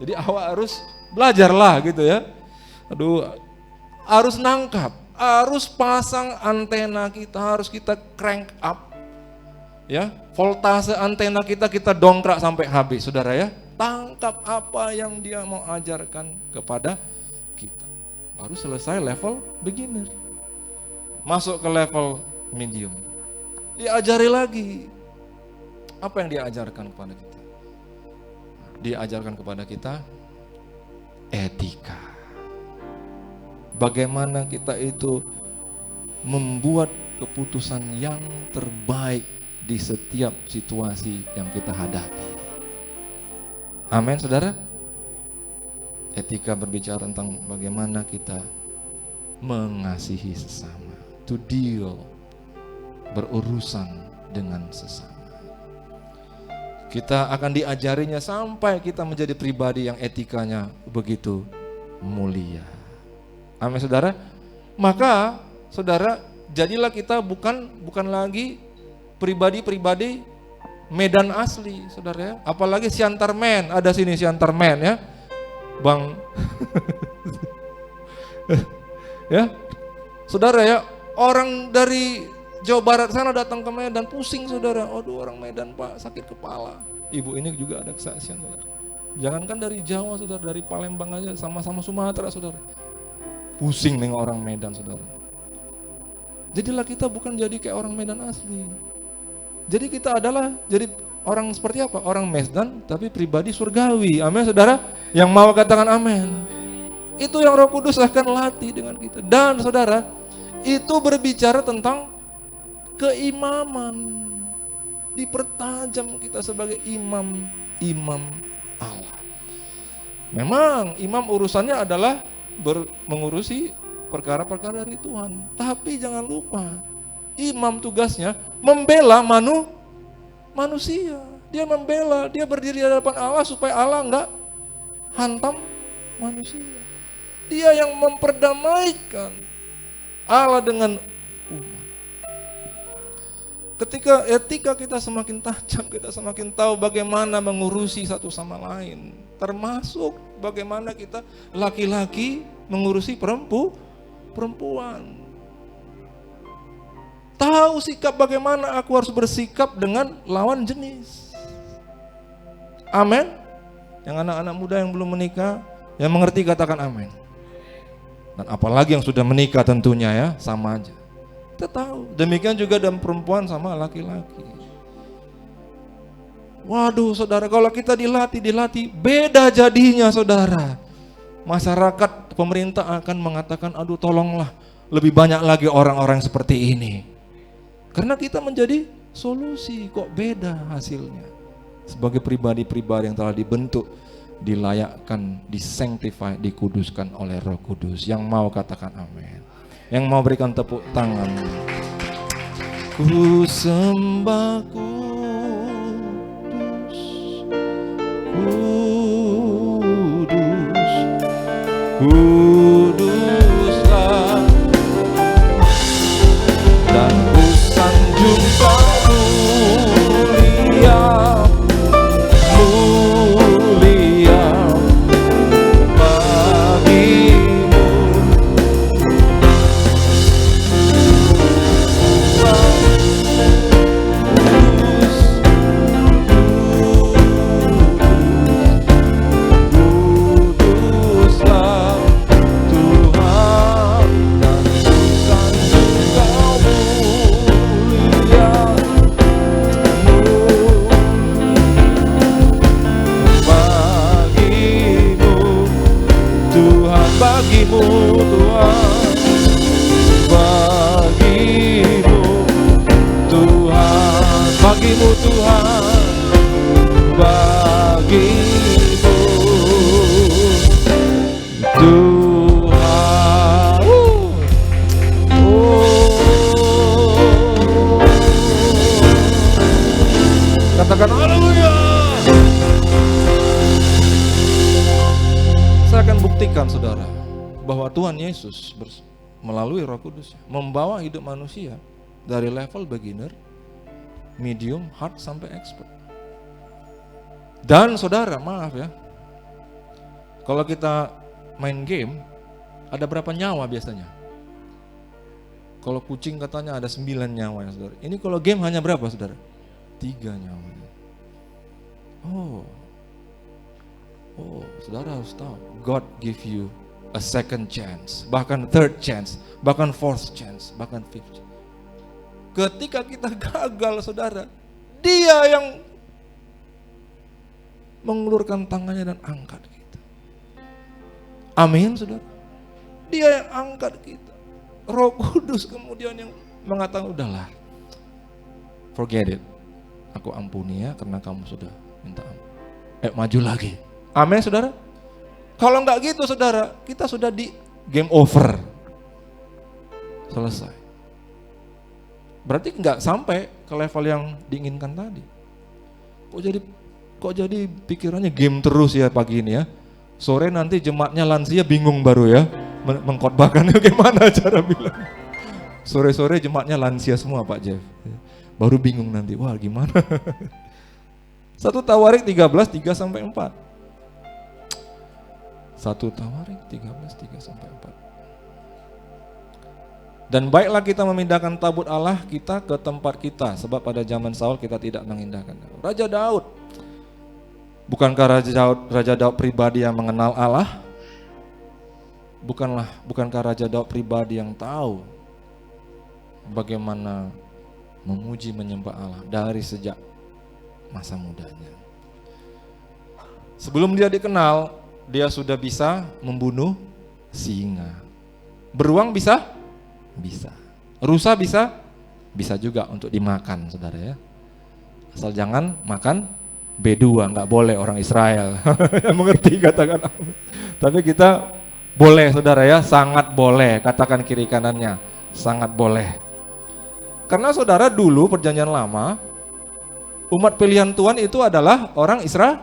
Jadi awak harus belajarlah gitu ya. Aduh, harus nangkap, harus pasang antena kita, harus kita crank up. Ya, voltase antena kita dongkrak sampai habis, saudara ya. Tangkap apa yang dia mau ajarkan kepada kita. Baru selesai level beginner. Masuk ke level medium. Diajari lagi. Apa yang diajarkan kepada kita? Diajarkan kepada kita etika. Bagaimana kita itu membuat keputusan yang terbaik di setiap situasi yang kita hadapi. Amin, saudara. Etika berbicara tentang bagaimana kita mengasihi sesama, to deal, berurusan dengan sesama. Kita akan diajarinya sampai kita menjadi pribadi yang etikanya begitu mulia. Amin, saudara. Maka saudara, jadilah kita bukan lagi pribadi-pribadi medan asli, saudara ya. Apalagi Siantarmen, ada sini Siantarmen ya. Bang ya. Saudara ya, orang dari Jawa Barat sana datang ke Medan, pusing saudara. Aduh, orang Medan Pak, sakit kepala. Ibu ini juga ada kesaksian, saudara. Jangankan dari Jawa, saudara, dari Palembang aja, sama-sama Sumatera, saudara. Pusing nengok orang Medan, saudara. Jadilah kita bukan jadi kayak orang Medan asli. Jadi kita adalah jadi orang seperti apa? Orang Medan tapi pribadi surgawi. Amin, saudara. Yang mau katakan amin. Itu yang Roh Kudus akan latih dengan kita. Dan saudara, itu berbicara tentang keimaman. Dipertajam kita sebagai imam Allah. Memang imam urusannya adalah mengurusi perkara-perkara dari Tuhan. Tapi jangan lupa, imam tugasnya membela manusia. Dia membela, dia berdiri di hadapan Allah supaya Allah enggak hantam manusia. Dia yang memperdamaikan Allah dengan umat. Ketika etika kita semakin tajam, kita semakin tahu bagaimana mengurusi satu sama lain. Termasuk bagaimana kita laki-laki mengurusi perempuan. Tahu sikap bagaimana aku harus bersikap dengan lawan jenis. Amin. Yang anak-anak muda yang belum menikah, yang mengerti katakan amin. Dan apalagi yang sudah menikah tentunya ya, sama aja. Kita tahu, demikian juga dalam perempuan sama laki-laki. Waduh saudara, kalau kita dilatih, beda jadinya saudara. Masyarakat, pemerintah akan mengatakan, aduh tolonglah, lebih banyak lagi orang-orang seperti ini. Karena kita menjadi solusi, kok beda hasilnya. Sebagai pribadi-pribadi yang telah dibentuk, dilayakkan, disanctify, dikuduskan oleh Roh Kudus. Yang mau katakan amin. Yang mau berikan tepuk tangan. Ku sembah kudus, kudus, kuduslah, dan ku sanjung kau mulia, mulia bagimu. Saya akan buktikan saudara bahwa Tuhan Yesus melalui Roh Kudus membawa hidup manusia dari level beginner, medium, hard sampai expert. Dan saudara, maaf ya, kalau kita main game ada berapa nyawa biasanya? Kalau kucing katanya ada 9 nyawa ya saudara. Ini kalau game hanya berapa saudara? 3 nyawa. Oh, saudara harus tahu, God give you a second chance, bahkan third chance, bahkan fourth chance, bahkan fifth chance. Ketika kita gagal saudara, Dia yang mengulurkan tangannya dan angkat kita. Amin saudara. Dia yang angkat kita. Roh Kudus kemudian yang mengatakan, udahlah, forget it, aku ampuni ya karena kamu sudah minta ampun. Maju lagi. Amin saudara. Kalau enggak gitu saudara, kita sudah di game over. Selesai. Berarti enggak sampai ke level yang diinginkan tadi. Kok jadi pikirannya game terus ya pagi ini ya. Sore nanti jemaatnya lansia bingung baru ya. Mengkhotbahkannya gimana cara bilang. Sore-sore jemaatnya lansia semua Pak Jeff. Baru bingung nanti, wah gimana. 1 Tawarik 13, 3-4. 1 Tawarik 13, 3-4. Dan baiklah kita memindahkan tabut Allah kita ke tempat kita, sebab pada zaman Saul kita tidak mengindahkan. Raja Daud, bukankah Raja Daud pribadi yang mengenal Allah? Bukankah Raja Daud pribadi yang tahu bagaimana memuji menyembah Allah dari sejak masa mudanya? Sebelum dia dikenal, dia sudah bisa membunuh singa. Beruang bisa? Bisa. Rusa bisa? Bisa juga untuk dimakan saudara ya. Asal jangan makan B2, nggak boleh orang Israel. Yang mengerti katakan. Tapi kita boleh saudara ya, sangat boleh. Katakan kiri kanannya, sangat boleh. Karena saudara dulu perjanjian lama, umat pilihan Tuhan itu adalah orang Israel,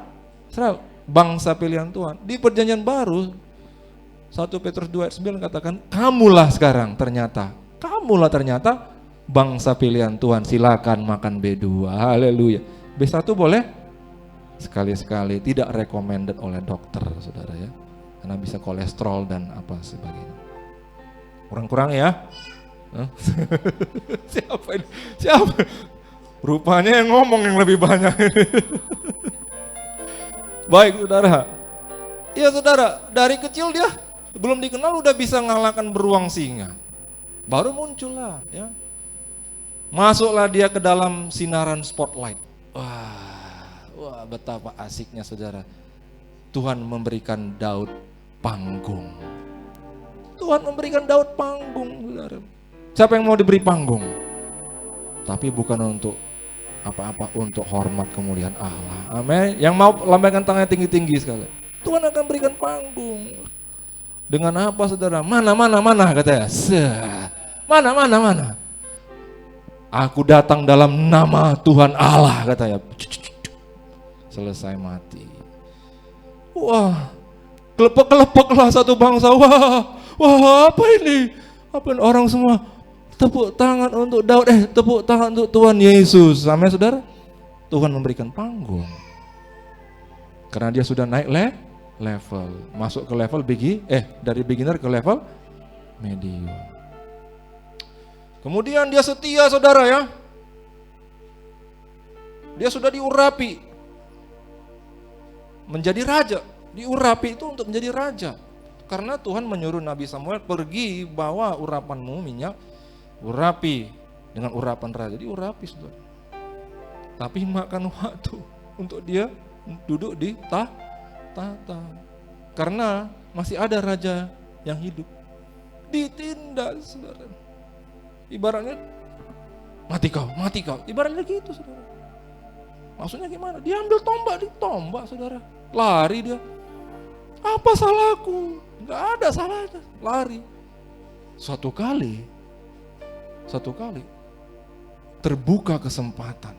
bangsa pilihan Tuhan. Di perjanjian baru 1 Petrus 2:9 katakan, kamulah ternyata bangsa pilihan Tuhan, silakan makan B2. Haleluya. B1 boleh sekali-sekali, tidak recommended oleh dokter saudara ya, karena bisa kolesterol dan apa sebagainya. Kurang-kurang ya. Siapa ini? Siapa? Rupanya yang ngomong yang lebih banyak. Baik saudara. Iya saudara, dari kecil dia belum dikenal udah bisa ngalahkan beruang singa. Baru muncullah ya. Masuklah dia ke dalam sinaran spotlight. Wah, betapa asiknya saudara. Tuhan memberikan Daud panggung. Tuhan memberikan Daud panggung saudara. Siapa yang mau diberi panggung? Tapi bukan untuk apa-apa, untuk hormat kemuliaan Allah. Amin. Yang mau lambaikan tangannya tinggi-tinggi sekali. Tuhan akan berikan panggung. Dengan apa saudara? Mana katanya. Mana. Aku datang dalam nama Tuhan Allah katanya. Selesai mati. Wah, kelepek-kelepeklah satu bangsa. Wah, apa ini? Apa ini? Orang semua tepuk tangan untuk Daud, tepuk tangan untuk Tuhan Yesus. Amin saudara. Tuhan memberikan panggung. Karena dia sudah naik level, masuk ke level dari beginner ke level medium. Kemudian dia setia saudara ya. Dia sudah diurapi menjadi raja. Diurapi itu untuk menjadi raja. Karena Tuhan menyuruh Nabi Samuel, pergi bawa urapanmu minyak, urapi dengan urapan raja. Diurapi saudara. Tapi makan waktu untuk dia duduk di tahta. Karena masih ada raja yang hidup. Ditindas saudara. Ibaratnya mati kau. Ibaratnya gitu saudara. Maksudnya gimana? Dia ambil tombak, ditombak saudara. Lari dia. Apa salahku? Gak ada salahnya. Lari. Suatu kali terbuka kesempatan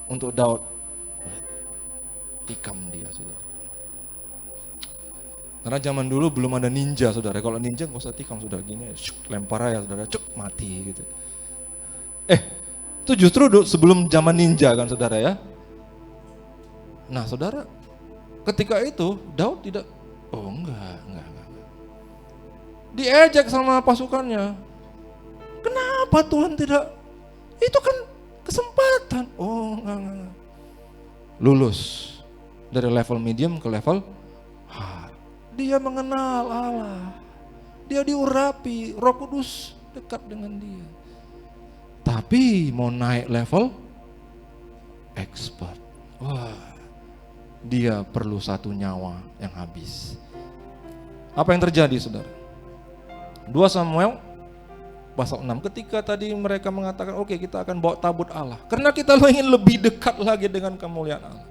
untuk Daud. tikam dia, saudara. Karena zaman dulu belum ada ninja, saudara. Kalau ninja nggak usah tikam, saudara, gini, lempar aja, saudara, mati gitu. Itu justru sebelum zaman ninja kan, saudara ya. Nah, saudara, ketika itu Daud tidak, enggak. Diejek sama pasukannya. Kenapa Tuhan tidak? Itu kan kesempatan. Enggak. Lulus dari level medium ke level hard. Dia mengenal Allah. Dia diurapi, Roh Kudus dekat dengan dia. Tapi mau naik level expert. Dia perlu satu nyawa yang habis. Apa yang terjadi, saudara? 2 Samuel pasal 6, ketika tadi mereka mengatakan oke, kita akan bawa tabut Allah karena kita ingin lebih dekat lagi dengan kemuliaan Allah.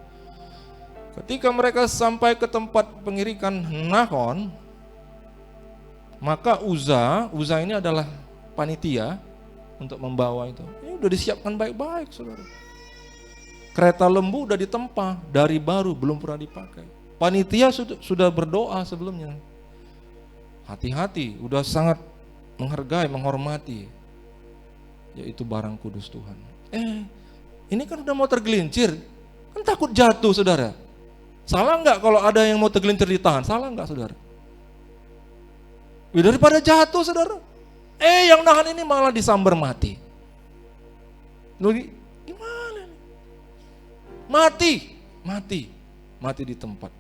Ketika mereka sampai ke tempat pengirikan Nahon, maka Uza ini adalah panitia untuk membawa itu. Ini udah disiapkan baik-baik, saudara. Kereta lembu udah ditempa, dari baru, belum pernah dipakai. Panitia sudah berdoa sebelumnya. Hati-hati, udah sangat menghargai, menghormati, yaitu barang kudus Tuhan. Ini kan udah mau tergelincir, kan takut jatuh, saudara. Salah nggak kalau ada yang mau tergelincir di tangan? Salah nggak, saudara? Daripada jatuh, saudara. Yang nahan ini malah disambar mati. Gimana nih? Mati di tempat.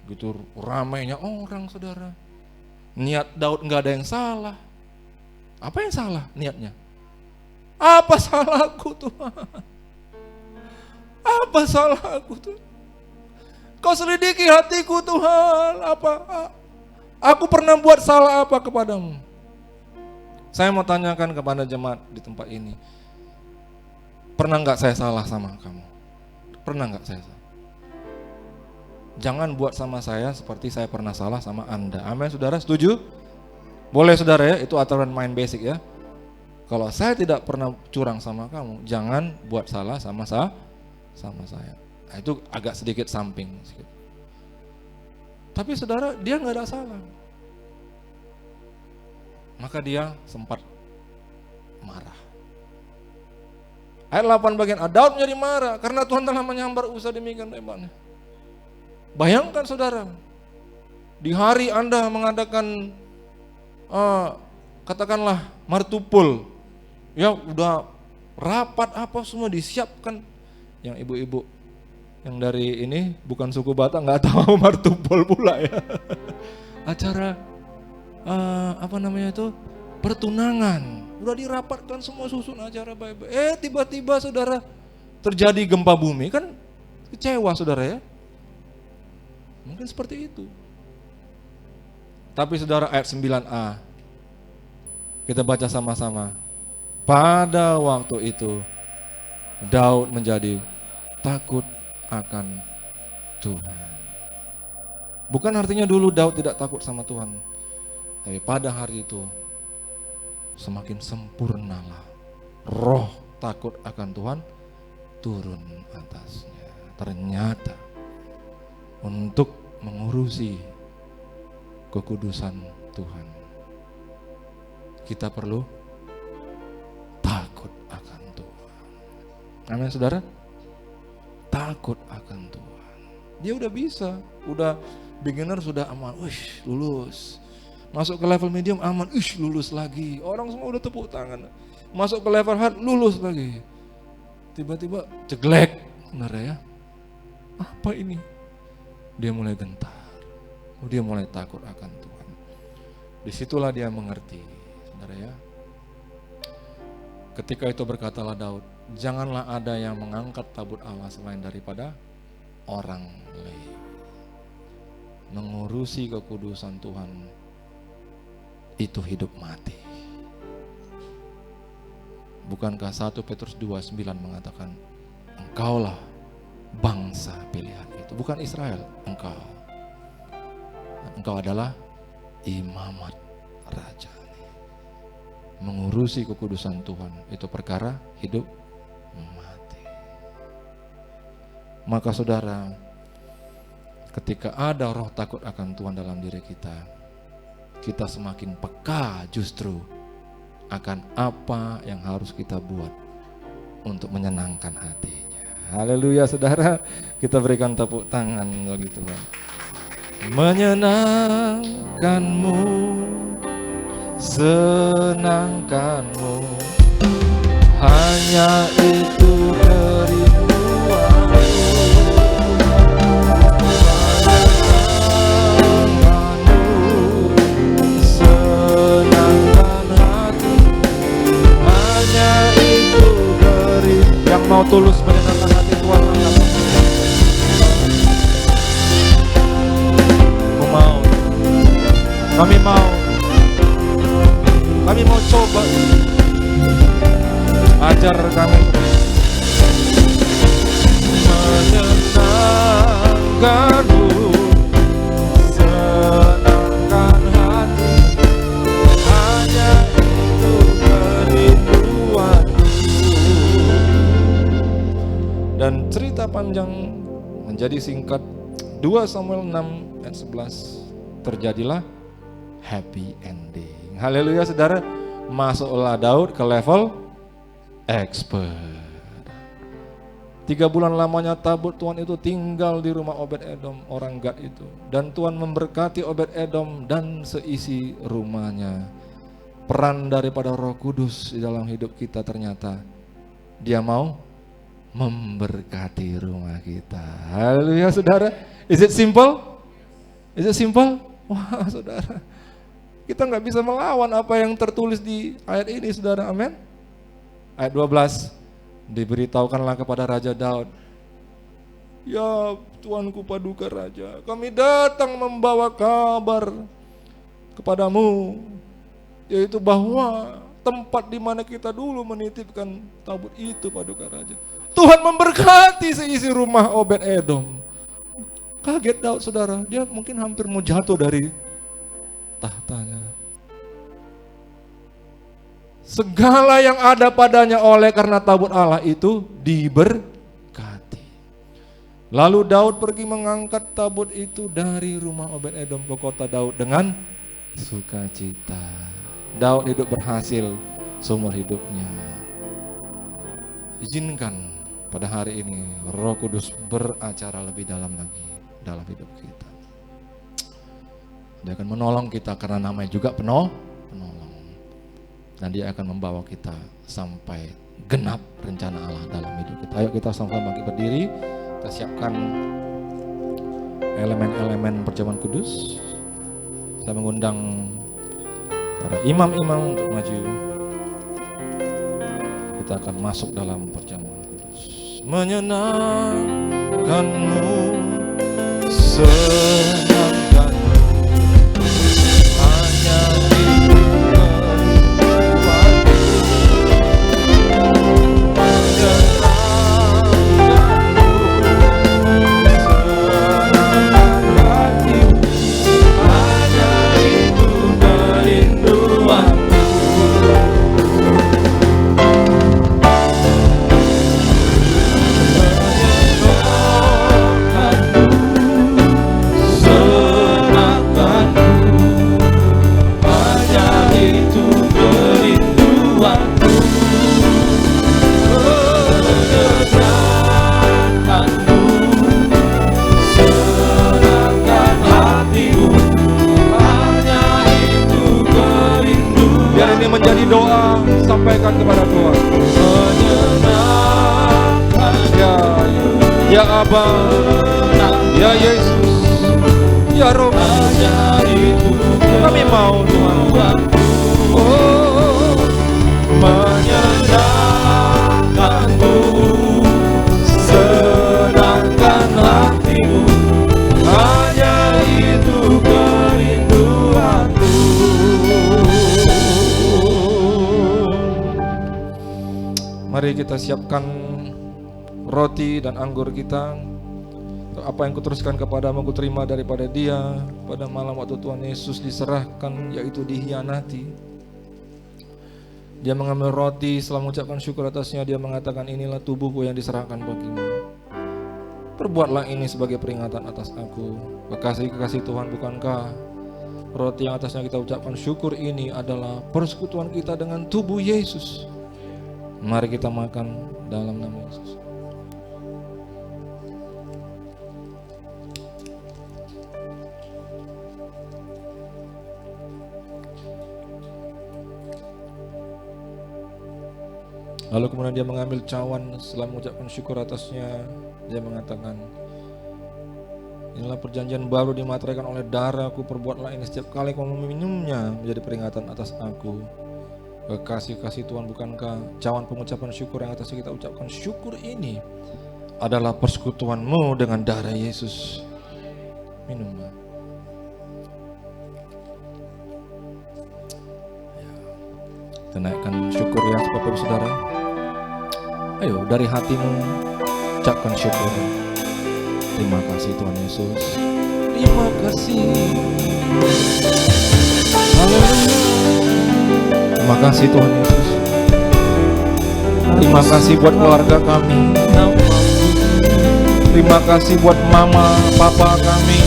Gitu ramainya orang, saudara. Niat Daud nggak ada yang salah. Apa yang salah niatnya? Apa salahku Tuhan? Apa salahku Tuhan? Kau selidiki hatiku Tuhan. Aku pernah buat salah apa kepadamu? Saya mau tanyakan kepada jemaat di tempat ini. Pernah nggak saya salah sama kamu? Pernah nggak saya salah? Jangan buat sama saya seperti saya pernah salah sama Anda. Amin, saudara, setuju? Boleh, saudara ya, itu aturan main basic ya. Kalau saya tidak pernah curang sama kamu, jangan buat salah sama saya. Nah, itu agak sedikit samping. Tapi saudara, dia nggak ada salah. Maka dia sempat marah. Ayat 8 bagian, Daud menjadi marah karena Tuhan telah menyambar Uza demikian hebatnya. Bayangkan, saudara, di hari Anda mengadakan katakanlah martupul, ya udah rapat apa semua disiapkan. Yang ibu-ibu yang dari ini bukan suku Batak nggak tahu martupul pula ya. Acara pertunangan udah dirapatkan semua, susun acara baik-baik. Tiba-tiba, saudara, terjadi gempa bumi, kan kecewa, saudara ya. Mungkin seperti itu. Tapi saudara, ayat 9a kita baca sama-sama. Pada waktu itu Daud menjadi takut akan Tuhan. Bukan artinya dulu Daud tidak takut sama Tuhan, tapi pada hari itu semakin sempurnalah roh takut akan Tuhan turun atasnya. Ternyata untuk mengurusi kekudusan Tuhan, kita perlu takut akan Tuhan. Amin, saudara. Takut akan Tuhan. Dia udah bisa, udah beginner sudah aman, lulus. Masuk ke level medium aman, lulus lagi. Orang semua udah tepuk tangan. Masuk ke level hard, lulus lagi. Tiba-tiba jeglek, benar ya? Apa ini? Dia mulai gentar. Dia mulai takut akan Tuhan. Disitulah dia mengerti, saudara ya. Ketika itu berkatalah Daud, janganlah ada yang mengangkat tabut Allah selain daripada orang Lewi. Mengurusi kekudusan Tuhan itu hidup mati. Bukankah 1 Petrus 2:9 mengatakan, engkaulah bangsa pilihan itu, bukan Israel, engkau adalah imamat rajani. Mengurusi kekudusan Tuhan itu perkara hidup mati. Maka saudara, ketika ada roh takut akan Tuhan dalam diri kita, kita semakin peka justru akan apa yang harus kita buat untuk menyenangkan hatinya. Haleluya saudara, kita berikan tepuk tangan bagi Tuhan. Menyenangkanmu, senangkanmu, hanya itu kerinduanku. Menyenangkanmu, senangkan hati, hanya itu kerinduanku. Yang mau tulus menyenangkan hati Tuhan, angkat. Kami mau coba, ajar kami menyenangkanmu, senangkan hati, hanya itu kerinduanku. Dan cerita panjang menjadi singkat, 2 Samuel 6 ayat 11, terjadilah happy ending. Haleluya saudara, masuklah Daud ke level expert. 3 bulan lamanya tabut Tuhan itu tinggal di rumah Obed-Edom, orang Gad itu. Dan Tuhan memberkati Obed-Edom dan seisi rumahnya. Peran daripada Roh Kudus di dalam hidup kita ternyata Dia mau memberkati rumah kita. Haleluya saudara. Is it simple? Is it simple? Wah saudara, kita nggak bisa melawan apa yang tertulis di ayat ini saudara, amin. Ayat 12, diberitahukanlah kepada Raja Daud, ya Tuanku Paduka Raja, kami datang membawa kabar kepadamu, yaitu bahwa tempat di mana kita dulu menitipkan tabut itu Paduka Raja, Tuhan memberkati seisi rumah Obed-Edom. Kaget Daud saudara, dia mungkin hampir mau jatuh dari tahtanya. Segala yang ada padanya oleh karena tabut Allah itu diberkati. Lalu Daud pergi mengangkat tabut itu dari rumah Obed-Edom ke kota Daud dengan sukacita. Daud hidup berhasil seumur hidupnya. Izinkan pada hari ini Roh Kudus beracara lebih dalam lagi dalam hidup kita. Dia akan menolong kita karena namanya juga penolong. Dan Dia akan membawa kita sampai genap rencana Allah dalam hidup kita. Ayo kita sama-sama bangkit berdiri. Kita siapkan elemen-elemen perjamuan kudus. Saya mengundang para imam-imam untuk maju. Kita akan masuk dalam perjamuan kudus. Menyenangkanmu, senangkan, hanya itu kerinduanku. Menyenangkanmu, senangkan hatimu, hanya itu kerinduanku. Menjadi doa, sampaikan kepada Tuhan. Ya Aba, ya Yesus, ya Roh, kami mau Tuhan. Oh, menyenangkanmu, senangkan hatimu, hanya itu kerinduanku. Mari kita siapkan roti dan anggur kita. Apa yang kuteruskan kepadamu kuterima daripada Dia pada malam waktu Tuhan Yesus diserahkan, yaitu dihianati. Dia mengambil roti, setelah mengucapkan syukur atasnya, Dia mengatakan, inilah tubuhku yang diserahkan bagimu. perbuatlah ini sebagai peringatan atas aku. Kekasih-kekasih Tuhan, bukankah roti yang atasnya kita ucapkan syukur ini adalah persekutuan kita dengan tubuh Yesus? Mari kita makan dalam nama Yesus. Lalu kemudian dia mengambil cawan, setelah mengucapkan syukur atasnya, dia mengatakan, inilah perjanjian baru dimateraikan oleh darahku, perbuatlah ini setiap kali kamu meminumnya menjadi peringatan atas aku. Kekasih-kasih Tuhan, bukankah cawan pengucapan syukur yang atasnya kita ucapkan syukur ini adalah persekutuanmu dengan darah Yesus? Minumlah. Kita naikkan syukur ya Bapak Ibu Saudara. Ayo dari hatimu ucapkan syukur. Terima kasih Tuhan Yesus. Terima kasih. Haleluya. Terima kasih Tuhan Yesus. Terima kasih buat keluarga kami. Terima kasih buat mama, papa kami.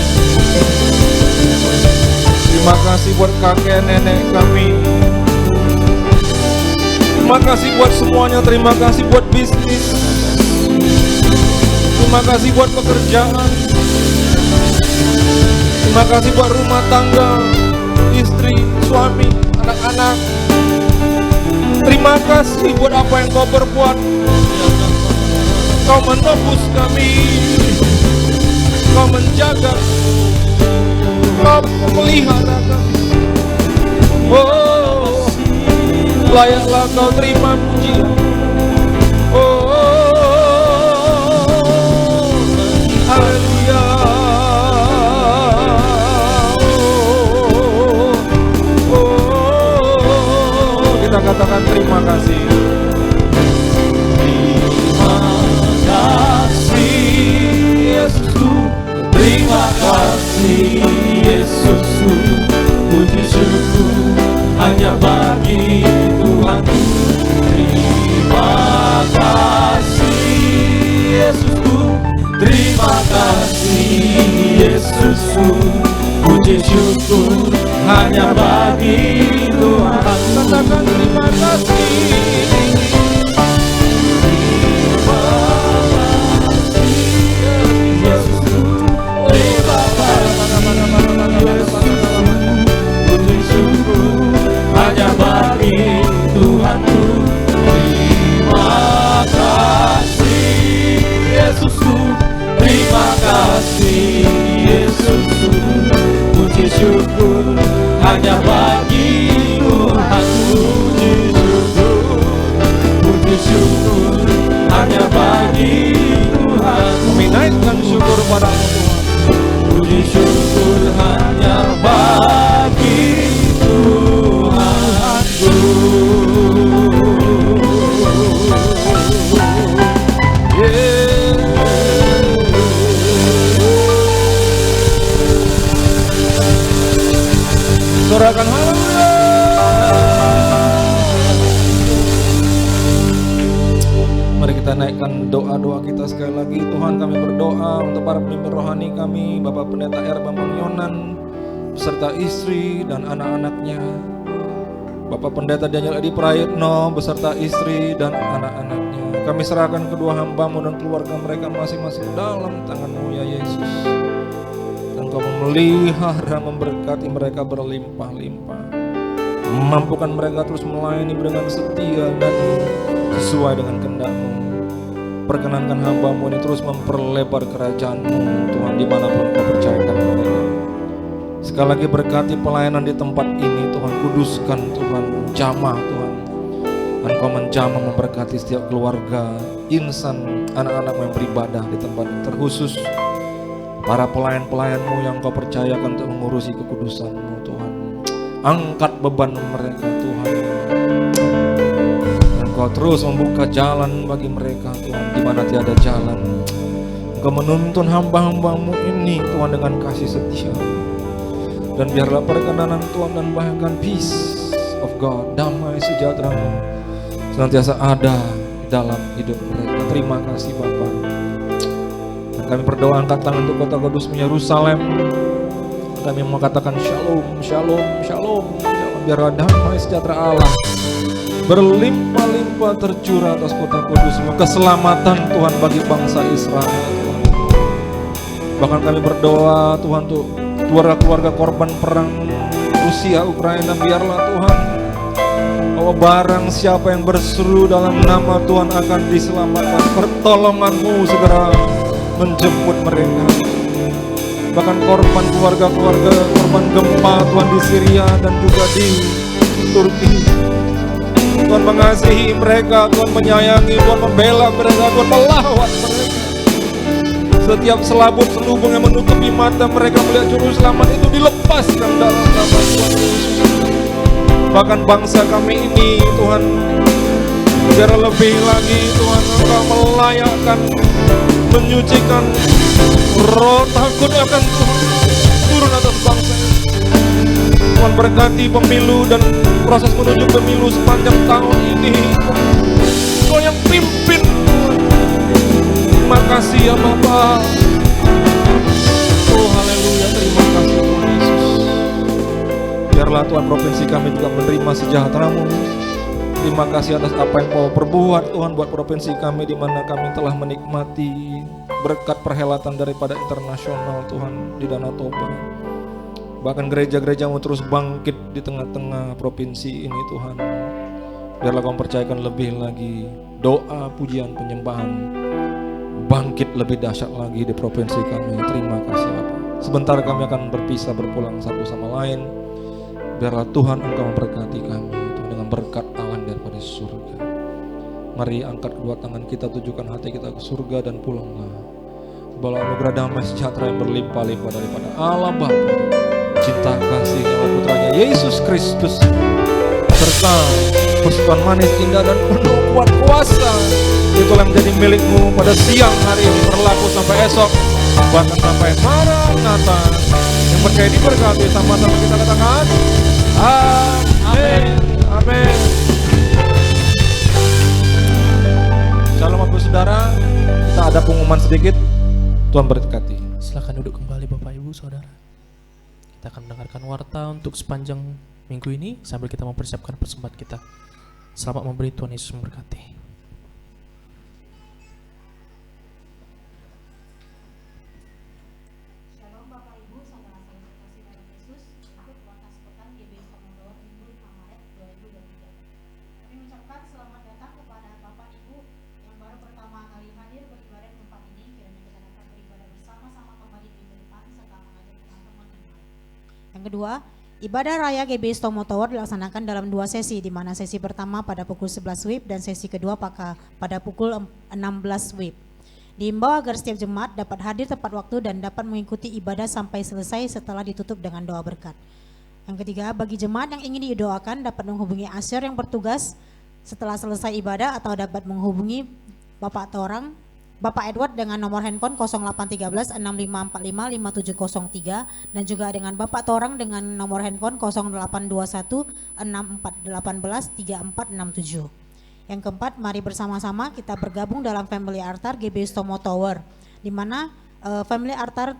Terima kasih buat kakek nenek kami. Terima kasih buat semuanya, terima kasih buat bisnis, terima kasih buat pekerjaan, terima kasih buat rumah tangga, istri, suami, anak-anak. Terima kasih buat apa yang kau perbuat. Kau menebus kami, kau menjaga, kau memelihara kami. Oh, layaklah kau terima pujian. Haleluya. Kita katakan terima kasih. Terima kasih Yesusku, terima kasih Yesusku, puji syukur hanya bagi Tuhanku. Terima kasih Yesusku, terima kasih Yesusku, puji syukur hanya bagi Tuhan. Katakan terima kasih. Hanya bagi Tuhanku. Terima kasih Yesusku, terima kasih Yesusku, puji syukur hanya bagi Tuhanku. Puji syukur hanya bagi Tuhan. Kami naikkan syukur padamu Tuhan. Puji syukur hanya bagi Tuhanku. Sorakan haleluya. Mari kita naikkan doa-doa kita sekali lagi. Tuhan, kami berdoa untuk para pemimpin rohani kami, Bapak Pendeta R. Bambang Yonan beserta istri dan anak-anaknya, Bapak Pendeta Daniel Edi Prayitno beserta istri dan anak-anaknya. Kami serahkan kedua hamba-Mu dan keluarga mereka masing-masing dalam tangan-Mu ya Yesus. Dan Kau memelihara, memberkati mereka berlimpah-limpah, memampukan mereka terus melayani dengan setia dan sesuai dengan kehendak-Mu. Perkenankan hamba-Mu ini terus memperlebar kerajaan-Mu Tuhan, dimanapun Kau percayakan mereka. Sekali lagi berkati pelayanan di tempat ini Tuhan, kuduskan Tuhan, jamah Tuhan. Dan Kau menjamah memberkati setiap keluarga, insan, anak-anak yang beribadah di tempat ini. Terkhusus para pelayan-pelayan-Mu yang Kau percayakan untuk mengurusi kekudusan-Mu Tuhan. Angkat beban mereka Tuhan. Dan Kau terus membuka jalan bagi mereka Tuhan, di mana tiada jalan. Kau menuntun hamba-hamba-Mu ini Tuhan dengan kasih setia. Dan biarlah perkenanan Tuhan dan bahkan peace of God, damai sejahtera-Mu senantiasa ada dalam hidup mereka. Terima kasih Bapa. Dan Kami berdoa angkat tangan untuk kota kudus Yerusalem. Kami mau katakan shalom, shalom, shalom. Biar damai sejahtera Allah berlimpah-limpah tercurah atas kota kudus. Keselamatan Tuhan bagi bangsa Israel. Bahkan kami berdoa Tuhan untuk keluarga-keluarga korban perang Rusia, Ukraina. Biarlah Tuhan, bahwa barang siapa yang berseru dalam nama Tuhan akan diselamatkan. Pertolongan-Mu segera menjemput mereka. Bahkan korban keluarga-keluarga korban gempa Tuhan di Syria dan juga di Turki. Tuhan mengasihi mereka, Tuhan menyayangi, Tuhan membela mereka, Tuhan melawat mereka. Setiap selabut selubung yang menutupi mata mereka melihat juru selamat itu dilepaskan dalam nama Tuhan Yesus. Bahkan bangsa kami ini Tuhan, biar lebih lagi Tuhan Engkau melayakkan, menyucikan roh takut akan Tuhan turun atas bangsa ini. Tuhan berkati pemilu dan proses menuju pemilu sepanjang tahun ini. Kau yang pimpin Tuhan. Terima kasih ya Bapa. Oh haleluya, terima kasih Tuhan Yesus. Biarlah Tuhan provinsi kami juga menerima sejahtera-Mu. Terima kasih atas apa yang Kau perbuat Tuhan buat provinsi kami, di mana kami telah menikmati berkat perhelatan daripada internasional Tuhan di Danau Toba. Bahkan gereja-gereja-Mu terus bangkit di tengah-tengah provinsi ini Tuhan. Biarlah Kau percayakan lebih lagi doa, pujian, penyembahan bangkit lebih dahsyat lagi di provinsi kami. Terima kasih Bapak. Sebentar kami akan berpisah berpulang satu sama lain. Biarlah Tuhan Engkau memberkati kami Tuhan, dengan berkat Allah daripada surga. Mari angkat kedua tangan kita, tujukan hati kita ke surga dan pulanglah. Bawa anugerah damai sejahtera yang berlimpah-limpah daripada Allah Bapa, cinta kasih Allah putranya Yesus Kristus, serta persekutuan manis, indah dan penuh kuat kuasa itulah menjadi milikmu pada siang hari ini, berlaku sampai esok, bahkan sampai Maranatha. Yang percaya diberkati, sama-sama kita katakan amin, amin. Shalom Bapak Saudara, kita ada pengumuman sedikit. Tuhan berkati. Silakan duduk kembali Bapak Ibu Saudara. Kita akan mendengarkan warta untuk sepanjang minggu ini sambil kita mempersiapkan persembahan kita. Selamat memberi, Tuhan Yesus memberkati. Shalom Bapak Ibu, saudara saya terkasih dalam Yesus. Untuk warta sepekan GBI Komodor Minggu 5 Maret 2023. Kami mengucapkan selamat datang kepada Bapak Ibu yang baru pertama kali hadir beribadah di tempat ini. Kiranya kita dapat beribadah bersama-sama kembali di depan serta mengajak teman-teman yang lain. Yang kedua, ibadah raya GBI Tomo Tower dilaksanakan dalam 2 sesi, di mana sesi pertama pada pukul 11 WIB dan sesi kedua pada pukul 16 WIB. Diimbau agar setiap jemaat dapat hadir tepat waktu dan dapat mengikuti ibadah sampai selesai setelah ditutup dengan doa berkat. Yang ketiga, bagi jemaat yang ingin didoakan dapat menghubungi asyur yang bertugas setelah selesai ibadah atau dapat menghubungi Bapak Edward dengan nomor handphone 0813 6545 5703 dan juga dengan Bapak Torang dengan nomor handphone 0821 6418 3467. Yang keempat, mari bersama-sama kita bergabung dalam Family Altar GBI Tomo Tower, di mana Family Altar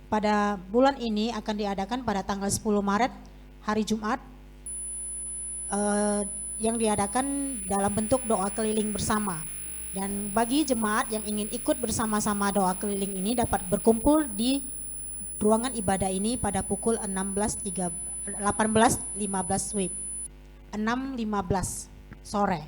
pada bulan ini akan diadakan pada tanggal 10 Maret hari Jumat, yang diadakan dalam bentuk doa keliling bersama. Dan bagi jemaat yang ingin ikut bersama-sama doa keliling ini dapat berkumpul di ruangan ibadah ini pada pukul 18.15 WIB 6.15 sore.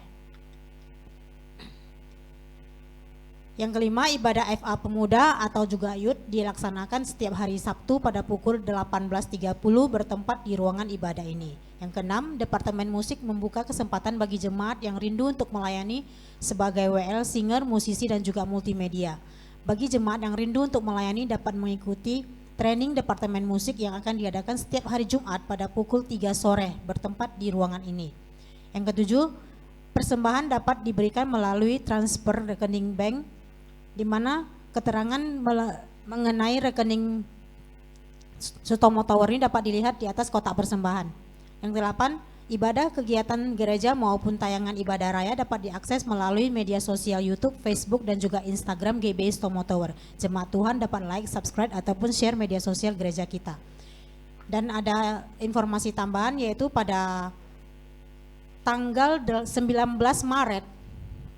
Yang kelima, ibadah FA Pemuda atau juga Youth dilaksanakan setiap hari Sabtu pada pukul 18.30 bertempat di ruangan ibadah ini. Yang keenam, Departemen Musik membuka kesempatan bagi jemaat yang rindu untuk melayani sebagai WL, singer, musisi dan juga multimedia. Bagi jemaat yang rindu untuk melayani dapat mengikuti training Departemen Musik yang akan diadakan setiap hari Jumat pada pukul 3 sore bertempat di ruangan ini. Yang ketujuh, persembahan dapat diberikan melalui transfer rekening bank, di mana keterangan mengenai rekening Tomo Tower ini dapat dilihat di atas kotak persembahan. Yang delapan, Ibadah kegiatan gereja maupun tayangan ibadah raya dapat diakses melalui media sosial YouTube, Facebook, dan juga Instagram GBI Stomo Tower. Jemaat Tuhan dapat like, subscribe, ataupun share media sosial gereja kita. Dan ada informasi tambahan yaitu pada tanggal 19 Maret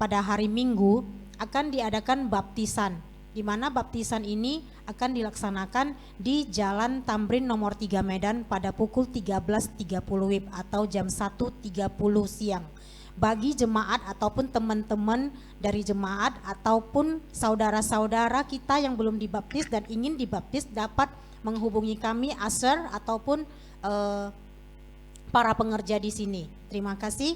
pada hari Minggu akan diadakan baptisan, di mana baptisan ini akan dilaksanakan di Jalan Tamrin nomor 3 Medan pada pukul 13.30 WIB atau jam 1.30 siang. Bagi jemaat ataupun teman-teman dari jemaat ataupun saudara-saudara kita yang belum dibaptis dan ingin dibaptis dapat menghubungi kami Asher ataupun para pengerja di sini. Terima kasih.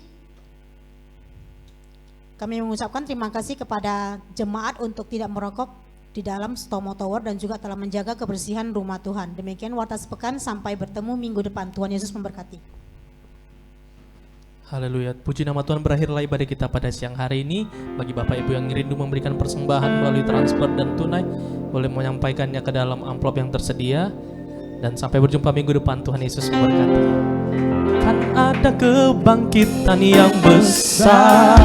Kami mengucapkan terima kasih kepada jemaat untuk tidak merokok di dalam Stomo Tower dan juga telah menjaga kebersihan rumah Tuhan. Demikian warta sepekan, sampai bertemu minggu depan. Tuhan Yesus memberkati. Haleluya, puji nama Tuhan. Berakhirlah ibadah kita pada siang hari ini. Bagi Bapak Ibu yang rindu memberikan persembahan melalui transfer dan tunai, boleh menyampaikannya ke dalam amplop yang tersedia. Dan sampai berjumpa minggu depan. Tuhan Yesus memberkati. Kan ada kebangkitan yang besar,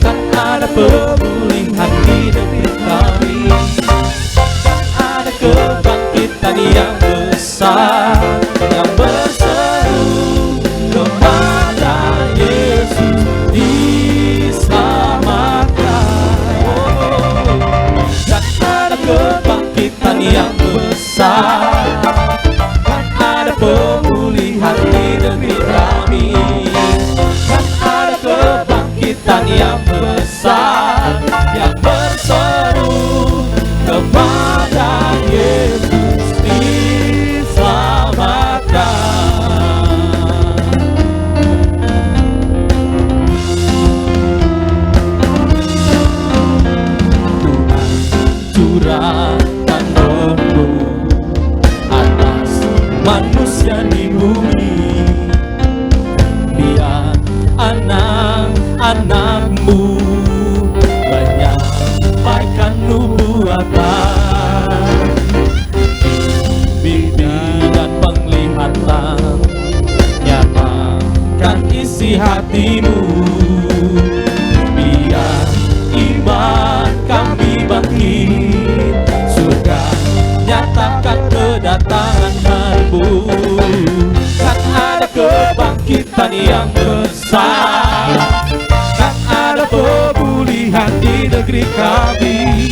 kan ada pemulihan di negeri kami, kan ada kebangkitan yang besar, yang berseru kepada Yesus diselamatkan. Kan ada kebangkitan yang besar, kan ada pemulihan di negeri kami, kan ada kebangkitan yang besar, yang berseru kepada Yesus diselamatkan. Tuhan curahkan Roh-Mu atas manusia di bumi, biar anak-anak-Mu menyampaikan nubuatan, mimpi dan penglihatan, nyatakan isi hatimu, biar iman kami bangkit, surga nyatakan kedatangan Hari-Mu. Kan ada kebangkitan yang besar, kan ada pemulihan di negeri kami,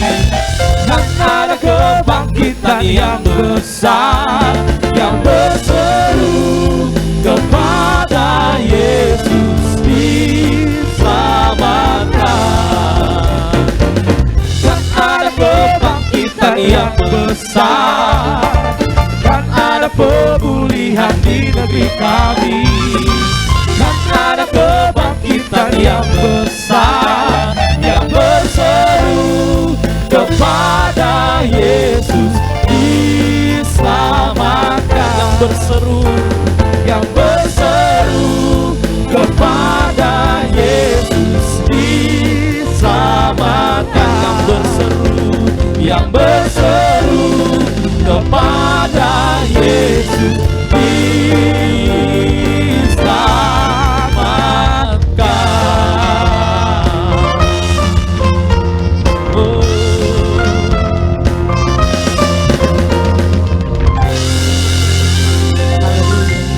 kan ada kebangkitan yang besar, yang berseru kepada Yesus diselamatkan. Kan ada kebangkitan yang besar, kan ada pemulihan di negeri kami, kan ada kebangkitan yang besar, yang berseru kepada Yesus diselamatkan. Yang berseru